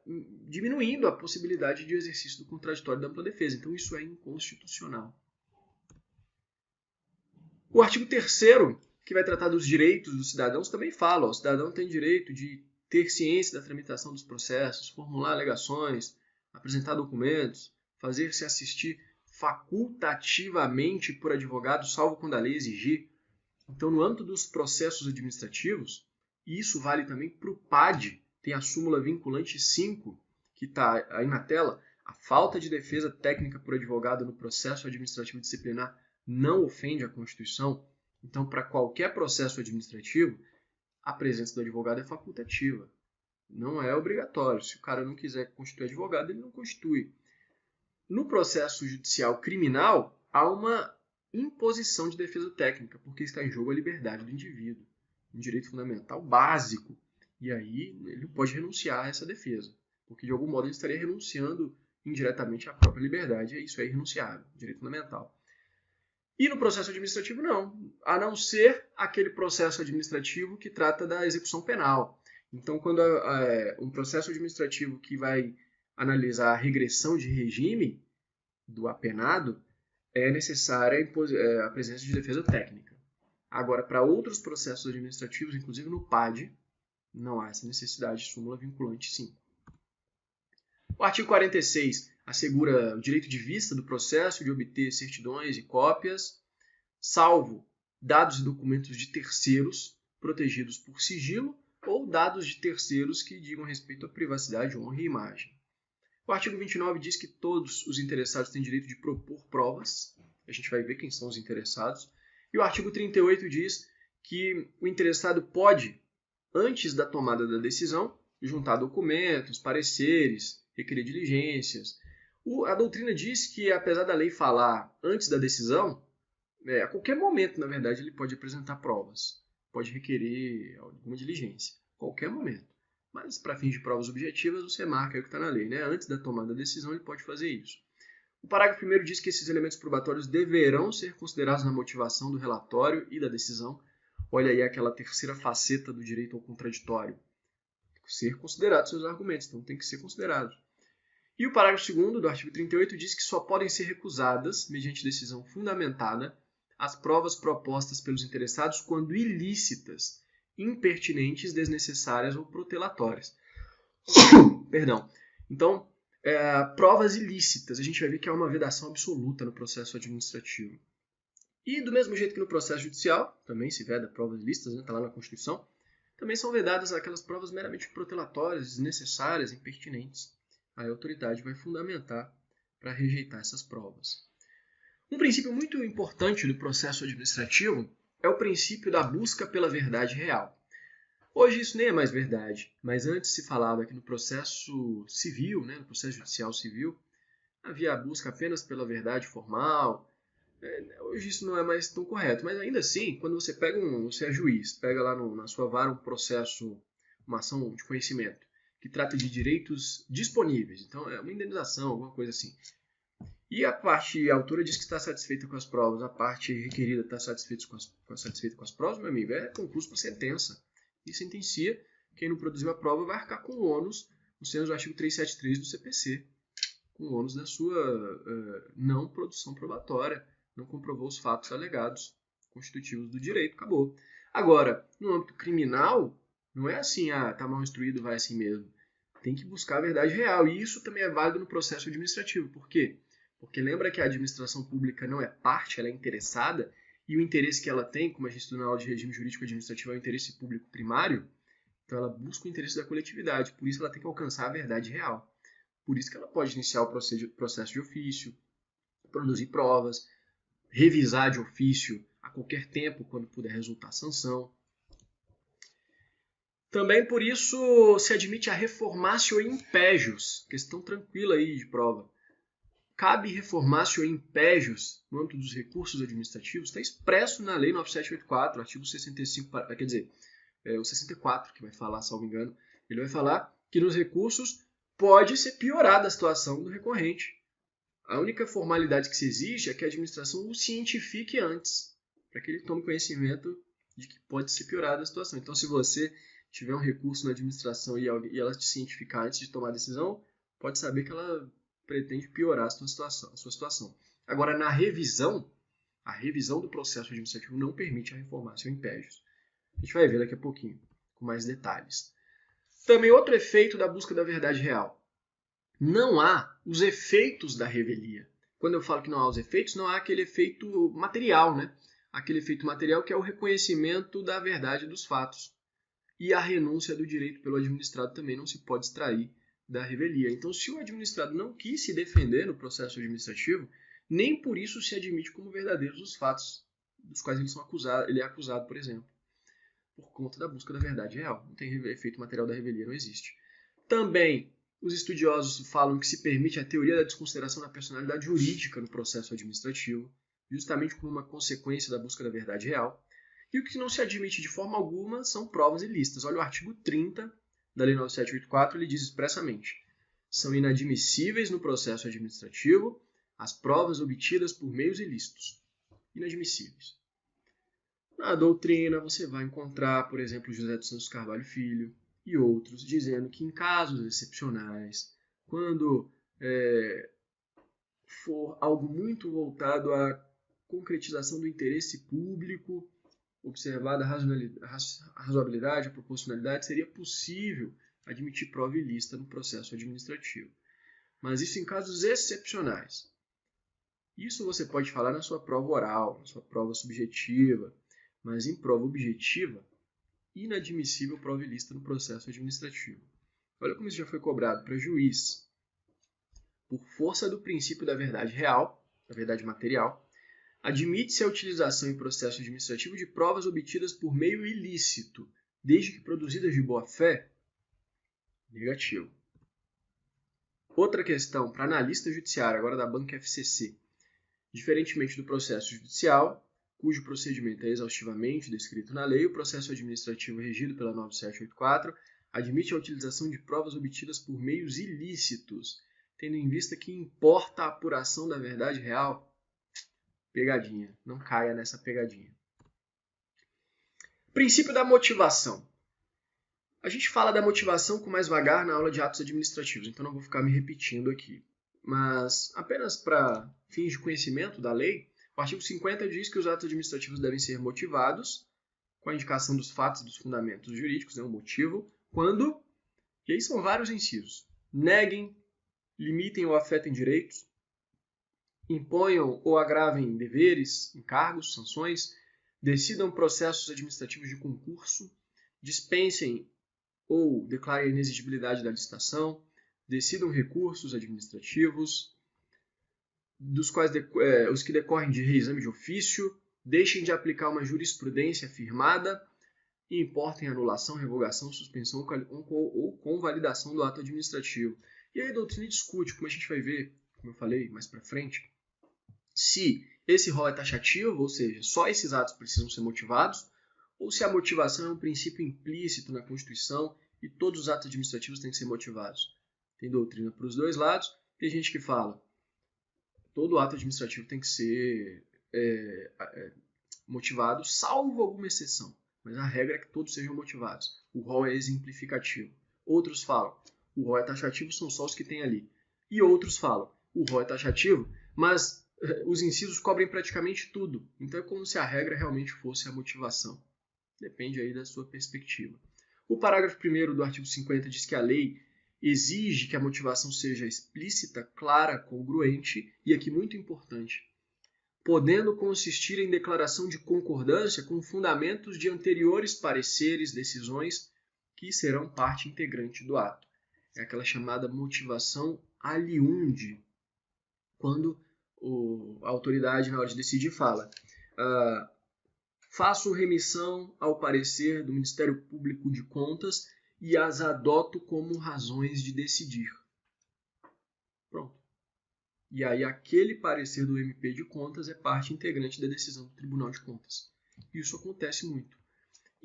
diminuindo a possibilidade de exercício do contraditório da ampla defesa. Então, isso é inconstitucional. O artigo 3º, que vai tratar dos direitos dos cidadãos, também fala: o cidadão tem direito de ter ciência da tramitação dos processos, formular alegações, apresentar documentos, fazer-se assistir facultativamente por advogado, salvo quando a lei exigir. Então, no âmbito dos processos administrativos, e isso vale também para o PAD, tem a súmula vinculante 5, que está aí na tela: a falta de defesa técnica por advogado no processo administrativo disciplinar não ofende a Constituição. Então, para qualquer processo administrativo, a presença do advogado é facultativa. Não é obrigatório. Se o cara não quiser constituir advogado, ele não constitui. No processo judicial criminal, há uma imposição de defesa técnica, porque está em jogo a liberdade do indivíduo, um direito fundamental básico. E aí ele pode renunciar a essa defesa, porque de algum modo ele estaria renunciando indiretamente à própria liberdade, e isso é irrenunciável, direito fundamental. E no processo administrativo não, a não ser aquele processo administrativo que trata da execução penal. Então, quando um processo administrativo que vai analisar a regressão de regime do apenado, é necessária a presença de defesa técnica. Agora, para outros processos administrativos, inclusive no PAD, não há essa necessidade, súmula vinculante 5. O artigo 46 assegura o direito de vista do processo, de obter certidões e cópias, salvo dados e documentos de terceiros protegidos por sigilo ou dados de terceiros que digam respeito à privacidade, honra e imagem. O artigo 29 diz que todos os interessados têm direito de propor provas. A gente vai ver quem são os interessados. E o artigo 38 diz que o interessado pode, antes da tomada da decisão, juntar documentos, pareceres, requerer diligências. A doutrina diz que, apesar da lei falar antes da decisão, a qualquer momento, na verdade, ele pode apresentar provas, pode requerer alguma diligência, qualquer momento. Mas, para fins de provas objetivas, você marca aí o que está na lei, né? Antes da tomada da decisão, ele pode fazer isso. O parágrafo 1º diz que esses elementos probatórios deverão ser considerados na motivação do relatório e da decisão. Olha aí aquela terceira faceta do direito ao contraditório. Ser considerados seus argumentos, então tem que ser considerados. E o parágrafo 2º do artigo 38 diz que só podem ser recusadas, mediante decisão fundamentada, as provas propostas pelos interessados quando ilícitas, impertinentes, desnecessárias ou protelatórias. Perdão. Então, provas ilícitas, a gente vai ver que há uma vedação absoluta no processo administrativo. E do mesmo jeito que no processo judicial, também se veda provas ilícitas, está lá na Constituição, também são vedadas aquelas provas meramente protelatórias, desnecessárias, impertinentes. A autoridade vai fundamentar para rejeitar essas provas. Um princípio muito importante do processo administrativo é o princípio da busca pela verdade real. Hoje isso nem é mais verdade, mas antes se falava que no processo civil, no processo judicial civil, havia a busca apenas pela verdade formal. Hoje isso não é mais tão correto, mas ainda assim, quando você você é juiz, pega lá na sua vara um processo, uma ação de conhecimento, que trata de direitos disponíveis, então é uma indenização, alguma coisa assim. E a parte autora diz que está satisfeita com as provas, a parte requerida está satisfeita com as provas, meu amigo, é concurso para sentença. E sentencia, quem não produziu a prova vai arcar com o ônus, nos termos do artigo 373 do CPC, com o ônus da sua não produção probatória, não comprovou os fatos alegados constitutivos do direito, acabou. Agora, no âmbito criminal, não é assim, tá mal instruído, vai assim mesmo. Tem que buscar a verdade real, e isso também é válido no processo administrativo. Por quê? Porque lembra que a administração pública não é parte, ela é interessada, e o interesse que ela tem, como a gente estuda na aula de regime jurídico administrativo, é o interesse público primário, então ela busca o interesse da coletividade, por isso ela tem que alcançar a verdade real. Por isso que ela pode iniciar o processo de ofício, produzir provas, revisar de ofício a qualquer tempo, quando puder resultar sanção. Também por isso se admite a reformatio impegius, questão tranquila aí de prova. Cabe reformatio impegius no âmbito dos recursos administrativos, está expresso na Lei 9784, artigo 65, quer dizer, o 64, que vai falar, salvo engano, ele vai falar que nos recursos pode ser piorada a situação do recorrente. A única formalidade que se exige é que a administração o cientifique antes, para que ele tome conhecimento de que pode ser piorada a situação. Então, se você tiver um recurso na administração e ela te cientificar antes de tomar a decisão, pode saber que ela pretende piorar a sua situação. Agora, na revisão, a revisão do processo administrativo não permite a reformácio ou impégios. A gente vai ver daqui a pouquinho, com mais detalhes. Também outro efeito da busca da verdade real. Não há os efeitos da revelia. Quando eu falo que não há os efeitos, não há aquele efeito material, né? Aquele efeito material que é o reconhecimento da verdade dos fatos. E a renúncia do direito pelo administrado também não se pode extrair da revelia. Então, se o administrado não quis se defender no processo administrativo, nem por isso se admite como verdadeiros os fatos dos quais ele é acusado, por exemplo, por conta da busca da verdade real. Não tem efeito material da revelia, não existe. Também, os estudiosos falam que se permite a teoria da desconsideração da personalidade jurídica no processo administrativo, justamente como uma consequência da busca da verdade real. E o que não se admite de forma alguma são provas ilícitas. Olha o artigo 30 da Lei 9784, ele diz expressamente: são inadmissíveis no processo administrativo as provas obtidas por meios ilícitos. Inadmissíveis. Na doutrina, você vai encontrar, por exemplo, José dos Santos Carvalho Filho e outros, dizendo que em casos excepcionais, quando for algo muito voltado à concretização do interesse público, observada a razoabilidade, a proporcionalidade, seria possível admitir prova ilícita no processo administrativo. Mas isso em casos excepcionais. Isso você pode falar na sua prova oral, na sua prova subjetiva, mas em prova objetiva, inadmissível prova ilícita no processo administrativo. Olha como isso já foi cobrado para juiz. Por força do princípio da verdade real, da verdade material, admite-se a utilização em processo administrativo de provas obtidas por meio ilícito, desde que produzidas de boa-fé? Negativo. Outra questão para analista judiciário, agora da banca FCC. Diferentemente do processo judicial, cujo procedimento é exaustivamente descrito na lei, o processo administrativo regido pela 9784 admite a utilização de provas obtidas por meios ilícitos, tendo em vista que importa a apuração da verdade real. Pegadinha, não caia nessa pegadinha. Princípio da motivação. A gente fala da motivação com mais vagar na aula de atos administrativos, então não vou ficar me repetindo aqui. Mas apenas para fins de conhecimento da lei, o artigo 50 diz que os atos administrativos devem ser motivados com a indicação dos fatos e dos fundamentos jurídicos, o motivo, quando, e aí são vários incisos, neguem, limitem ou afetem direitos, imponham ou agravem deveres, encargos, sanções, decidam processos administrativos de concurso, dispensem ou declarem a inexigibilidade da licitação, decidam recursos administrativos, dos quais os que decorrem de reexame de ofício, deixem de aplicar uma jurisprudência firmada e importem anulação, revogação, suspensão ou convalidação do ato administrativo. E aí a doutrina discute, como a gente vai ver, como eu falei mais para frente, se esse rol é taxativo, ou seja, só esses atos precisam ser motivados, ou se a motivação é um princípio implícito na Constituição e todos os atos administrativos têm que ser motivados. Tem doutrina para os dois lados. Tem gente que fala todo ato administrativo tem que ser motivado, salvo alguma exceção. Mas a regra é que todos sejam motivados. O rol é exemplificativo. Outros falam o rol é taxativo, são só os que tem ali. E outros falam o rol é taxativo, mas os incisos cobrem praticamente tudo. Então é como se a regra realmente fosse a motivação. Depende aí da sua perspectiva. O parágrafo 1º do artigo 50 diz que a lei exige que a motivação seja explícita, clara, congruente e, aqui muito importante, podendo consistir em declaração de concordância com fundamentos de anteriores pareceres, decisões que serão parte integrante do ato. É aquela chamada motivação aliunde, quando a autoridade, na hora de decidir, fala faço remissão ao parecer do Ministério Público de Contas e as adoto como razões de decidir. Pronto. E aí aquele parecer do MP de Contas é parte integrante da decisão do Tribunal de Contas. Isso acontece muito.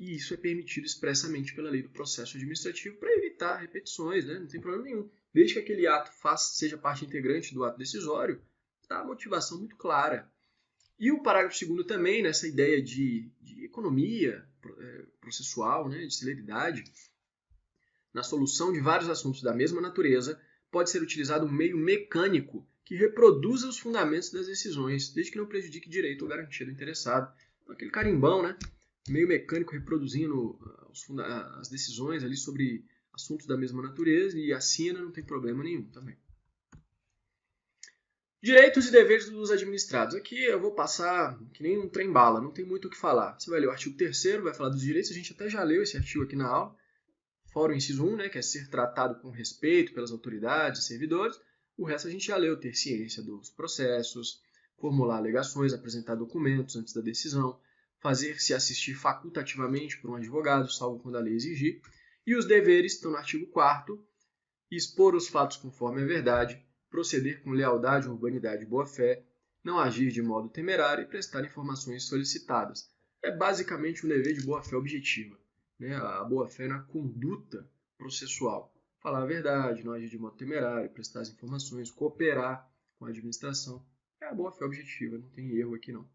e isso é permitido expressamente pela lei do processo administrativo para evitar repetições, né? Não tem problema nenhum. Desde que aquele ato seja parte integrante do ato decisório, está a motivação muito clara. E o parágrafo 2º também, nessa ideia de economia processual, né, de celeridade, na solução de vários assuntos da mesma natureza, pode ser utilizado um meio mecânico que reproduza os fundamentos das decisões, desde que não prejudique direito ou garantia do interessado. Então, aquele carimbão, né, meio mecânico reproduzindo as decisões ali sobre assuntos da mesma natureza e assina, não tem problema nenhum também. Direitos e deveres dos administrados. Aqui eu vou passar que nem um trem-bala, não tem muito o que falar. Você vai ler o artigo 3º, vai falar dos direitos, a gente até já leu esse artigo aqui na aula. Fora o inciso 1, né, que é ser tratado com respeito pelas autoridades e servidores. O resto a gente já leu, ter ciência dos processos, formular alegações, apresentar documentos antes da decisão, fazer-se assistir facultativamente por um advogado, salvo quando a lei exigir. E os deveres estão no artigo 4º, expor os fatos conforme a verdade, proceder com lealdade, urbanidade e boa-fé, não agir de modo temerário e prestar informações solicitadas. É basicamente um dever de boa-fé objetiva, né? A boa-fé na conduta processual. Falar a verdade, não agir de modo temerário, prestar as informações, cooperar com a administração. É a boa-fé objetiva, não tem erro aqui não.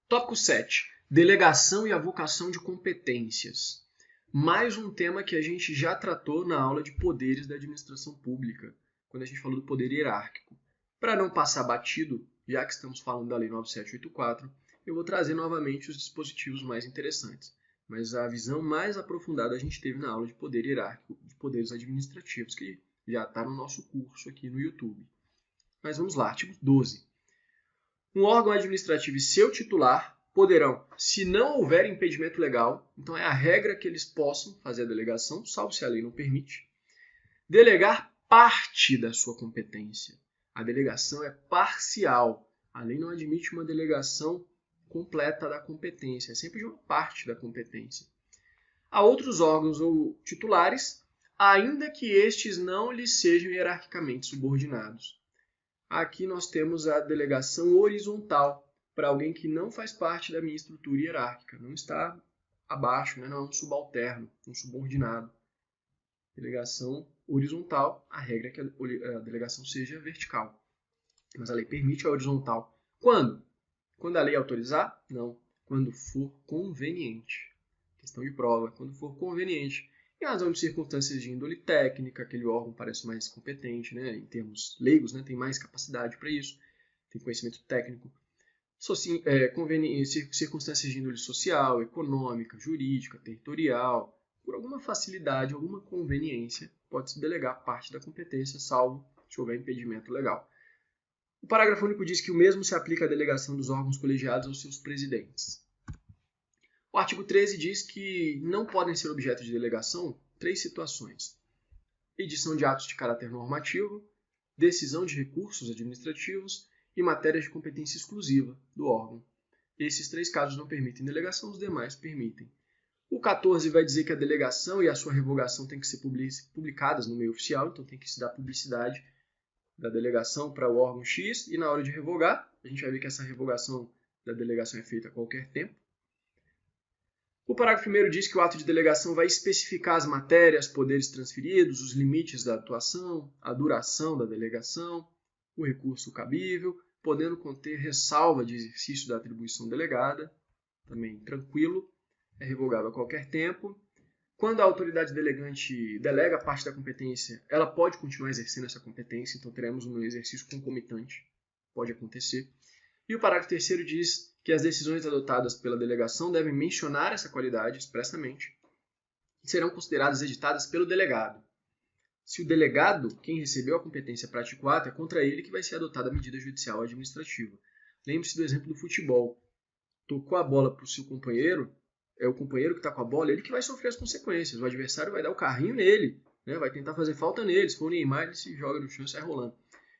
Tópico 7. Delegação e avocação de competências. Mais um tema que a gente já tratou na aula de poderes da administração pública, quando a gente falou do poder hierárquico. Para não passar batido, já que estamos falando da Lei 9784, eu vou trazer novamente os dispositivos mais interessantes. Mas a visão mais aprofundada a gente teve na aula de poder hierárquico, de poderes administrativos, que já está no nosso curso aqui no YouTube. Mas vamos lá, artigo 12. Um órgão administrativo e seu titular poderão, se não houver impedimento legal, então é a regra que eles possam fazer a delegação, salvo se a lei não permite, delegar parte da sua competência. A delegação é parcial. A lei não admite uma delegação completa da competência, é sempre de uma parte da competência. A outros órgãos ou titulares, ainda que estes não lhes sejam hierarquicamente subordinados. Aqui nós temos a delegação horizontal, para alguém que não faz parte da minha estrutura hierárquica, não está abaixo, né? Não é um subalterno, um subordinado. Delegação horizontal, a regra é que a delegação seja vertical. Mas a lei permite a horizontal. Quando? Quando a lei autorizar? Não. Quando for conveniente. Questão de prova. Quando for conveniente. Em razão de circunstâncias de índole técnica, aquele órgão parece mais competente, né? Em termos leigos, né? Tem mais capacidade para isso, tem conhecimento técnico. Circunstâncias de índole social, econômica, jurídica, territorial, por alguma facilidade, alguma conveniência, pode-se delegar parte da competência, salvo se houver impedimento legal. O parágrafo único diz que o mesmo se aplica à delegação dos órgãos colegiados aos seus presidentes. O artigo 13 diz que não podem ser objeto de delegação 3 situações: edição de atos de caráter normativo, decisão de recursos administrativos e matérias de competência exclusiva do órgão. Esses 3 casos não permitem delegação, os demais permitem. O 14 vai dizer que a delegação e a sua revogação têm que ser publicadas no meio oficial, então tem que se dar publicidade da delegação para o órgão X, e na hora de revogar, a gente vai ver que essa revogação da delegação é feita a qualquer tempo. O parágrafo 1º diz que o ato de delegação vai especificar as matérias, poderes transferidos, os limites da atuação, a duração da delegação, o recurso cabível, podendo conter ressalva de exercício da atribuição delegada, também tranquilo, é revogável a qualquer tempo. Quando a autoridade delegante delega parte da competência, ela pode continuar exercendo essa competência, então teremos um exercício concomitante, pode acontecer. E o parágrafo 3º diz que as decisões adotadas pela delegação devem mencionar essa qualidade expressamente e serão consideradas editadas pelo delegado. Se o delegado, quem recebeu a competência prática 4, é contra ele que vai ser adotada a medida judicial ou administrativa. Lembre-se do exemplo do futebol. Tocou a bola para o seu companheiro, é o companheiro que está com a bola, ele que vai sofrer as consequências. O adversário vai dar o carrinho nele, né? Vai tentar fazer falta nele. Se for o Neymar, ele se joga no chão e sai rolando.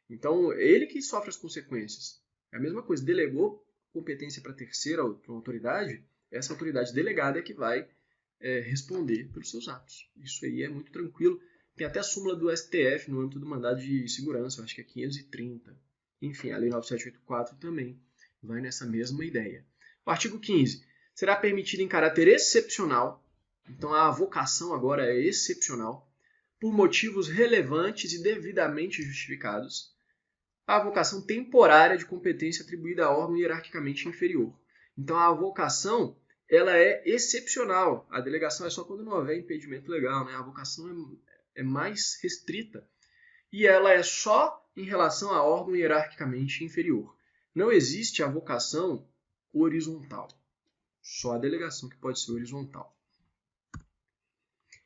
Então, ele que sofre as consequências. É a mesma coisa, delegou competência para terceira, para uma autoridade, essa autoridade delegada é que vai responder pelos seus atos. Isso aí é muito tranquilo. Tem até a súmula do STF no âmbito do mandado de segurança, eu acho que é 530. Enfim, a Lei 9784 também vai nessa mesma ideia. O artigo 15. será permitida em caráter excepcional, então a avocação agora é excepcional, por motivos relevantes e devidamente justificados, a avocação temporária de competência atribuída a órgão hierarquicamente inferior. Então a avocação ela é excepcional, a delegação é só quando não houver impedimento legal, né? A avocação é mais restrita e ela é só em relação a órgão hierarquicamente inferior. Não existe avocação horizontal, só a delegação que pode ser horizontal.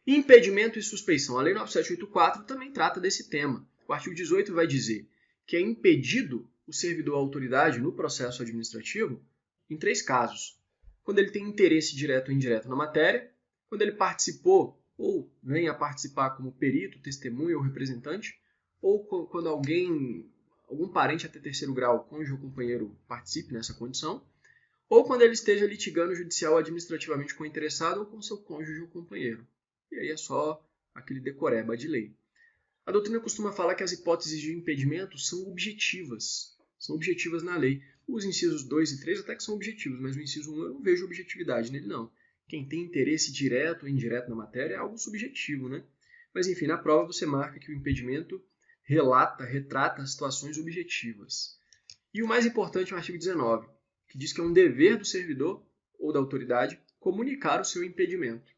Impedimento e suspeição. A Lei 9784 também trata desse tema. O artigo 18 vai dizer que é impedido o servidor ou autoridade no processo administrativo em 3 casos. Quando ele tem interesse direto ou indireto na matéria, quando ele participou ou vem a participar como perito, testemunha ou representante, ou quando algum parente até terceiro grau, cônjuge ou companheiro, participe nessa condição, ou quando ele esteja litigando judicial ou administrativamente com o interessado ou com seu cônjuge ou companheiro. E aí é só aquele decoreba de lei. A doutrina costuma falar que as hipóteses de impedimento são objetivas na lei. Os incisos 2 e 3 até que são objetivos, mas o inciso 1 eu não vejo objetividade nele não. Quem tem interesse direto ou indireto na matéria é algo subjetivo, né? Mas enfim, na prova você marca que o impedimento retrata situações objetivas. E o mais importante é o artigo 19, que diz que é um dever do servidor ou da autoridade comunicar o seu impedimento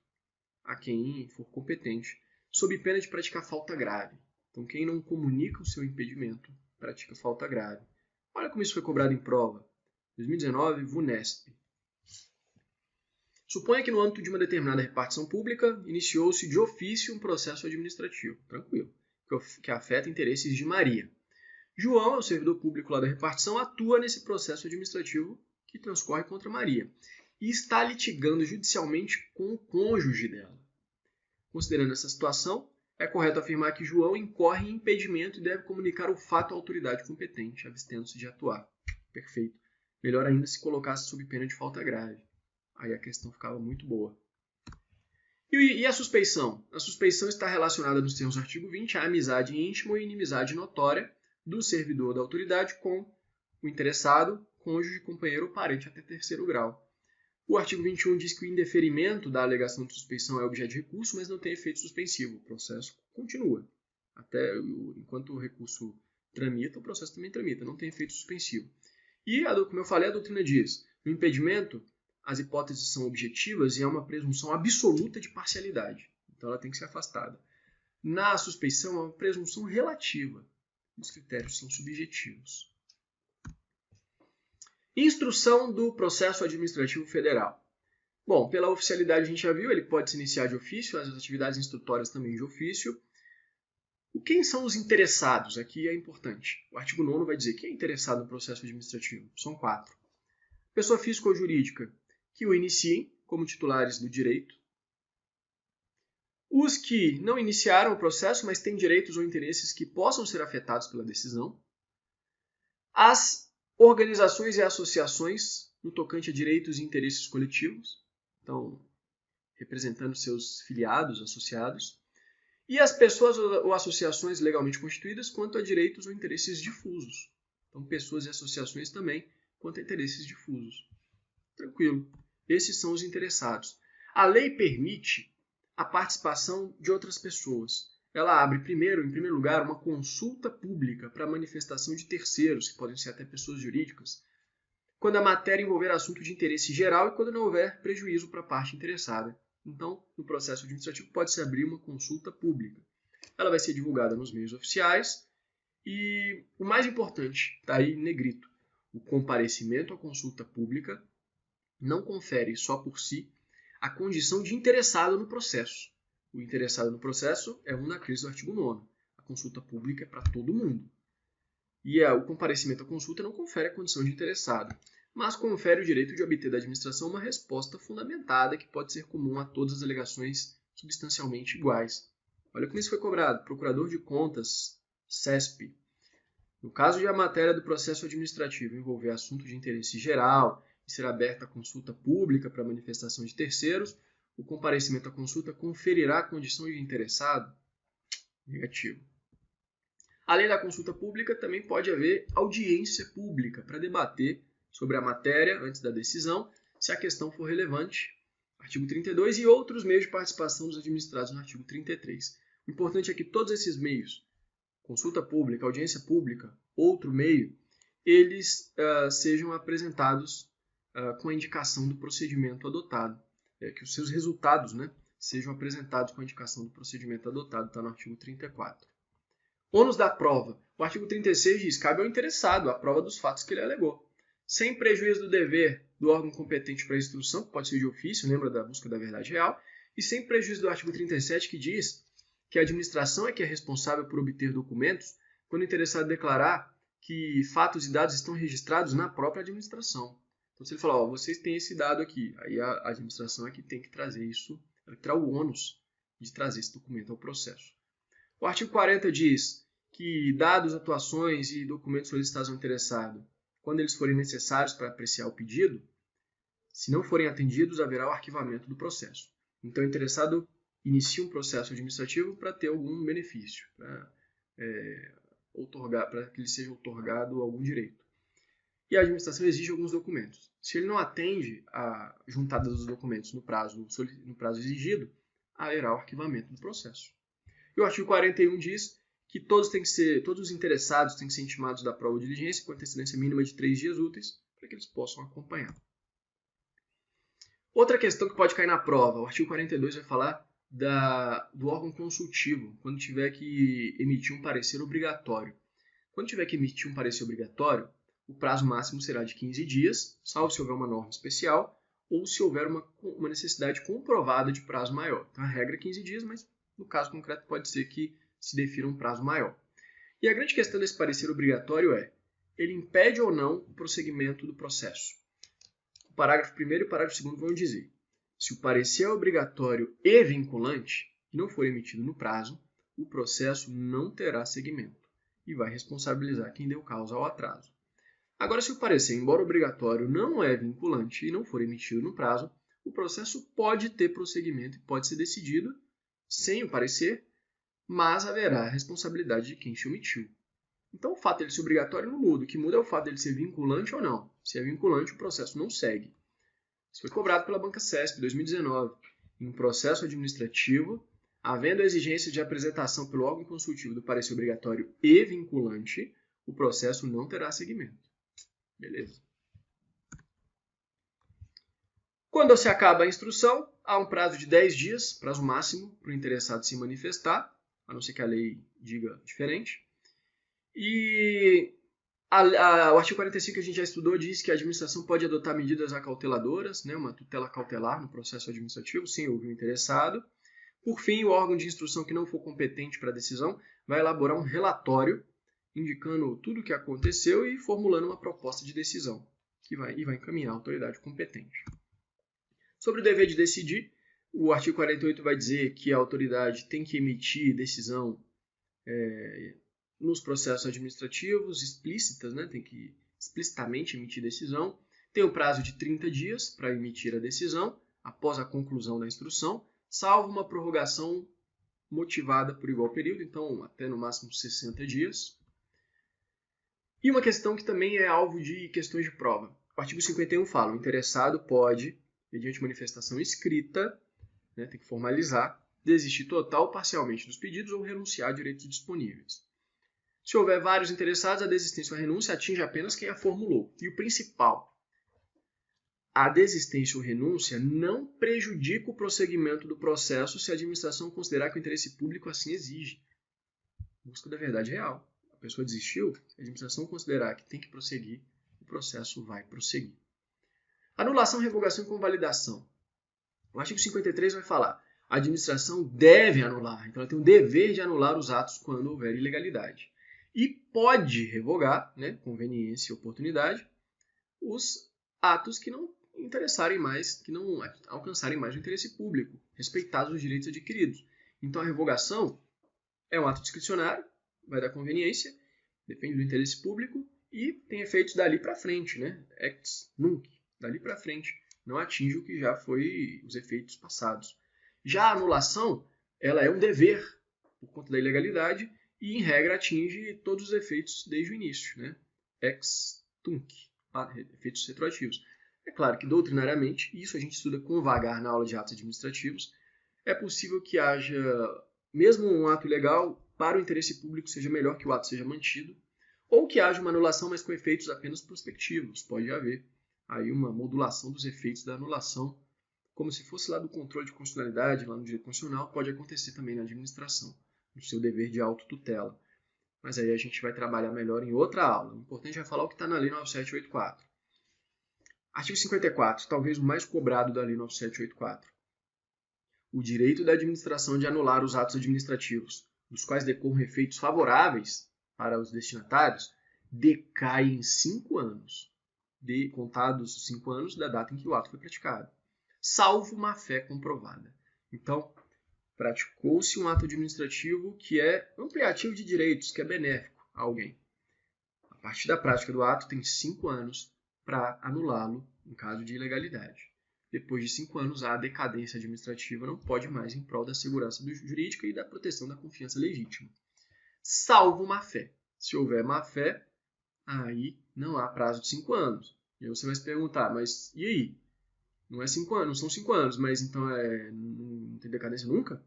a quem for competente, sob pena de praticar falta grave. Então, quem não comunica o seu impedimento pratica falta grave. Olha como isso foi cobrado em prova. 2019, VUNESP. Suponha que no âmbito de uma determinada repartição pública, iniciou-se de ofício um processo administrativo, tranquilo, que afeta interesses de Maria. João, o servidor público lá da repartição, atua nesse processo administrativo que transcorre contra Maria e está litigando judicialmente com o cônjuge dela. Considerando essa situação, é correto afirmar que João incorre em impedimento e deve comunicar o fato à autoridade competente, abstendo-se de atuar. Perfeito. Melhor ainda se colocasse sob pena de falta grave. Aí a questão ficava muito boa. E a suspeição? A suspeição está relacionada nos termos do artigo 20 à amizade íntima ou inimizade notória do servidor da autoridade com o interessado, cônjuge, companheiro ou parente até terceiro grau. O artigo 21 diz que o indeferimento da alegação de suspeição é objeto de recurso, mas não tem efeito suspensivo. O processo continua. Enquanto o recurso tramita, o processo também tramita, não tem efeito suspensivo. E, como eu falei, a doutrina diz, no impedimento, as hipóteses são objetivas e há uma presunção absoluta de parcialidade. Então ela tem que ser afastada. Na suspeição, há uma presunção relativa. Os critérios são subjetivos. Instrução do processo administrativo federal. Bom, pela oficialidade a gente já viu, ele pode se iniciar de ofício, as atividades instrutórias também de ofício. Quem são os interessados? Aqui é importante. O artigo 9º vai dizer quem é interessado no processo administrativo. São 4. Pessoa física ou jurídica que o iniciem como titulares do direito. Os que não iniciaram o processo, mas têm direitos ou interesses que possam ser afetados pela decisão. As organizações e associações no tocante a direitos e interesses coletivos, então representando seus filiados, associados, e as pessoas ou associações legalmente constituídas quanto a direitos ou interesses difusos. Então pessoas e associações também quanto a interesses difusos. Tranquilo. Esses são os interessados. A lei permite a participação de outras pessoas. Ela abre, em primeiro lugar, uma consulta pública para manifestação de terceiros, que podem ser até pessoas jurídicas, quando a matéria envolver assunto de interesse geral e quando não houver prejuízo para a parte interessada. Então, no processo administrativo, pode-se abrir uma consulta pública. Ela vai ser divulgada nos meios oficiais e, o mais importante, está aí negrito, o comparecimento à consulta pública não confere só por si a condição de interessado no processo. O interessado no processo é um daqueles do artigo 9º. A consulta pública é para todo mundo. E o comparecimento à consulta não confere a condição de interessado, mas confere o direito de obter da administração uma resposta fundamentada que pode ser comum a todas as alegações substancialmente iguais. Olha como isso foi cobrado. Procurador de Contas, CESP. No caso de a matéria do processo administrativo envolver assunto de interesse geral e ser aberta a consulta pública para manifestação de terceiros, o comparecimento à consulta conferirá a condição de interessado? Negativo. Além da consulta pública, também pode haver audiência pública para debater sobre a matéria antes da decisão, se a questão for relevante, artigo 32, e outros meios de participação dos administrados no artigo 33. O importante é que todos esses meios, consulta pública, audiência pública, outro meio, eles sejam apresentados com a indicação do procedimento adotado, que os seus resultados, né, sejam apresentados com a indicação do procedimento adotado, está no artigo 34. Ônus da prova. O artigo 36 diz: cabe ao interessado a prova dos fatos que ele alegou, sem prejuízo do dever do órgão competente para a instrução, que pode ser de ofício, lembra da busca da verdade real, e sem prejuízo do artigo 37, que diz que a administração é que é responsável por obter documentos quando o interessado declarar que fatos e dados estão registrados na própria administração. Então, se ele falar, vocês têm esse dado aqui, aí a administração é que tem que trazer isso, ela terá o ônus de trazer esse documento ao processo. O artigo 40 diz que dados, atuações e documentos solicitados ao interessado, quando eles forem necessários para apreciar o pedido, se não forem atendidos, haverá o arquivamento do processo. Então, o interessado inicia um processo administrativo para ter algum benefício, para que lhe seja otorgado algum direito. E a administração exige alguns documentos. Se ele não atende a juntada dos documentos no prazo exigido, haverá o arquivamento do processo. E o artigo 41 diz que todos os interessados têm que ser intimados da prova ou diligência com antecedência mínima de 3 dias úteis para que eles possam acompanhar. Outra questão que pode cair na prova, o artigo 42 vai falar do órgão consultivo, quando tiver que emitir um parecer obrigatório. Quando tiver que emitir um parecer obrigatório, o prazo máximo será de 15 dias, salvo se houver uma norma especial ou se houver uma necessidade comprovada de prazo maior. Então, a regra é 15 dias, mas no caso concreto pode ser que se defina um prazo maior. E a grande questão desse parecer obrigatório é: ele impede ou não o prosseguimento do processo? O parágrafo 1º e o parágrafo 2º vão dizer: se o parecer é obrigatório e vinculante e não for emitido no prazo, o processo não terá seguimento e vai responsabilizar quem deu causa ao atraso. Agora, se o parecer, embora obrigatório, não é vinculante e não for emitido no prazo, o processo pode ter prosseguimento e pode ser decidido sem o parecer, mas haverá a responsabilidade de quem se omitiu. Então, o fato de ele ser obrigatório não muda. O que muda é o fato de ele ser vinculante ou não. Se é vinculante, o processo não segue. Isso foi cobrado pela Banca CESP em 2019. Em um processo administrativo, havendo a exigência de apresentação pelo órgão consultivo do parecer obrigatório e vinculante, o processo não terá seguimento. Beleza. Quando se acaba a instrução, há um prazo de 10 dias, prazo máximo, para o interessado se manifestar, a não ser que a lei diga diferente. E o artigo 45 que a gente já estudou diz que a administração pode adotar medidas acauteladoras, né, uma tutela cautelar no processo administrativo, sem ouvir o interessado. Por fim, o órgão de instrução que não for competente para a decisão vai elaborar um relatório indicando tudo o que aconteceu e formulando uma proposta de decisão, que vai encaminhar a autoridade competente. Sobre o dever de decidir, o artigo 48 vai dizer que a autoridade tem que emitir decisão nos processos administrativos explícitas, né? Tem que explicitamente emitir decisão. Tem o prazo de 30 dias para emitir a decisão, após a conclusão da instrução, salvo uma prorrogação motivada por igual período, então até no máximo 60 dias. E uma questão que também é alvo de questões de prova. O artigo 51 fala: o interessado pode, mediante manifestação escrita, né, tem que formalizar, desistir total ou parcialmente dos pedidos ou renunciar a direitos disponíveis. Se houver vários interessados, a desistência ou a renúncia atinge apenas quem a formulou. E o principal: a desistência ou renúncia não prejudica o prosseguimento do processo se a administração considerar que o interesse público assim exige. Busca da verdade real. A pessoa desistiu, se a administração considerar que tem que prosseguir, o processo vai prosseguir. Anulação, revogação e convalidação. O artigo 53 vai falar: a administração deve anular, então ela tem o dever de anular os atos quando houver ilegalidade. E pode revogar, né, conveniência e oportunidade, os atos que não interessarem mais, que não alcançarem mais o interesse público, respeitados os direitos adquiridos. Então a revogação é um ato discricionário, vai dar conveniência, depende do interesse público e tem efeitos dali para frente, né? Ex nunc, dali para frente, não atinge o que já foi os efeitos passados. Já a anulação, ela é um dever por conta da ilegalidade e, em regra, atinge todos os efeitos desde o início, né? Ex tunc, efeitos retroativos. É claro que, doutrinariamente, isso a gente estuda com vagar na aula de atos administrativos, é possível que haja, mesmo um ato ilegal, para o interesse público seja melhor que o ato seja mantido, ou que haja uma anulação, mas com efeitos apenas prospectivos. Pode haver aí uma modulação dos efeitos da anulação, como se fosse lá do controle de constitucionalidade, lá no direito constitucional, pode acontecer também na administração, no seu dever de autotutela. Mas aí a gente vai trabalhar melhor em outra aula. O importante é falar o que está na Lei 9784. Artigo 54, talvez o mais cobrado da Lei 9784. O direito da administração de anular os atos administrativos, dos quais decorram efeitos favoráveis para os destinatários, decai em 5 anos, contados 5 anos da data em que o ato foi praticado, salvo má-fé comprovada. Então, praticou-se um ato administrativo que é ampliativo de direitos, que é benéfico a alguém. A partir da prática do ato, tem 5 anos para anulá-lo em caso de ilegalidade. Depois de 5 anos, a decadência administrativa não pode mais em prol da segurança jurídica e da proteção da confiança legítima. Salvo má-fé. Se houver má-fé, aí não há prazo de 5 anos. E aí você vai se perguntar, mas e aí? Não é 5 anos, não são 5 anos, mas então não tem decadência nunca?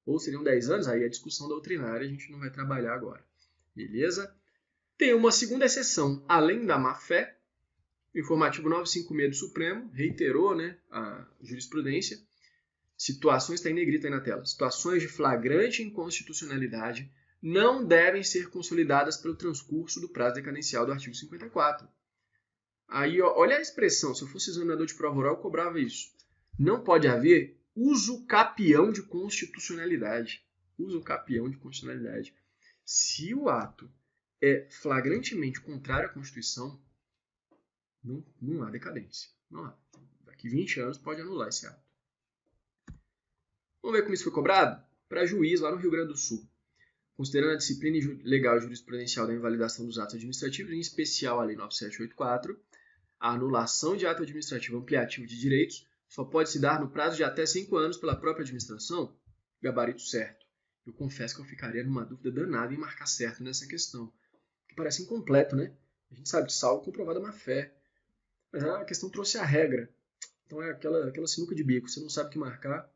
Ou seriam 10 anos? Aí a discussão doutrinária a gente não vai trabalhar agora. Beleza? Tem uma segunda exceção, além da má-fé. O informativo 956 do Supremo reiterou, né, a jurisprudência. Situações, está em negrito aí na tela. Situações de flagrante inconstitucionalidade não devem ser consolidadas pelo transcurso do prazo decadencial do artigo 54. Aí, ó, olha a expressão. Se eu fosse examinador de prova oral, eu cobrava isso. Não pode haver uso capião de constitucionalidade. Uso capião de constitucionalidade. Se o ato é flagrantemente contrário à Constituição, não há decadência. Não há. Daqui 20 anos pode anular esse ato. Vamos ver como isso foi cobrado? Para juiz lá no Rio Grande do Sul. Considerando a disciplina legal e jurisprudencial da invalidação dos atos administrativos, em especial a Lei 9784, a anulação de ato administrativo ampliativo de direitos só pode se dar no prazo de até 5 anos pela própria administração. Gabarito certo. Eu confesso que eu ficaria numa dúvida danada em marcar certo nessa questão. Que parece incompleto, né? A gente sabe de salvo comprovada má-fé. Mas a questão trouxe a regra. Então é aquela sinuca de bico. Você não sabe o que marcar.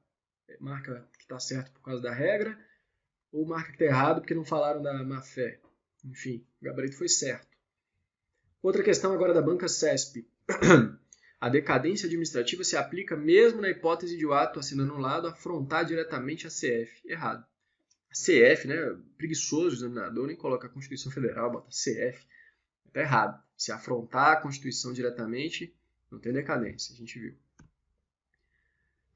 Marca que está certo por causa da regra, ou marca que está errado porque não falaram da má-fé. Enfim, o gabarito foi certo. Outra questão agora da banca CESP. A decadência administrativa se aplica mesmo na hipótese de o ato a ser anulado afrontar diretamente a CF. Errado. A CF, né? Preguiçoso o examinador, nem coloca a Constituição Federal, bota CF. Está errado. Se afrontar a Constituição diretamente, não tem decadência, a gente viu.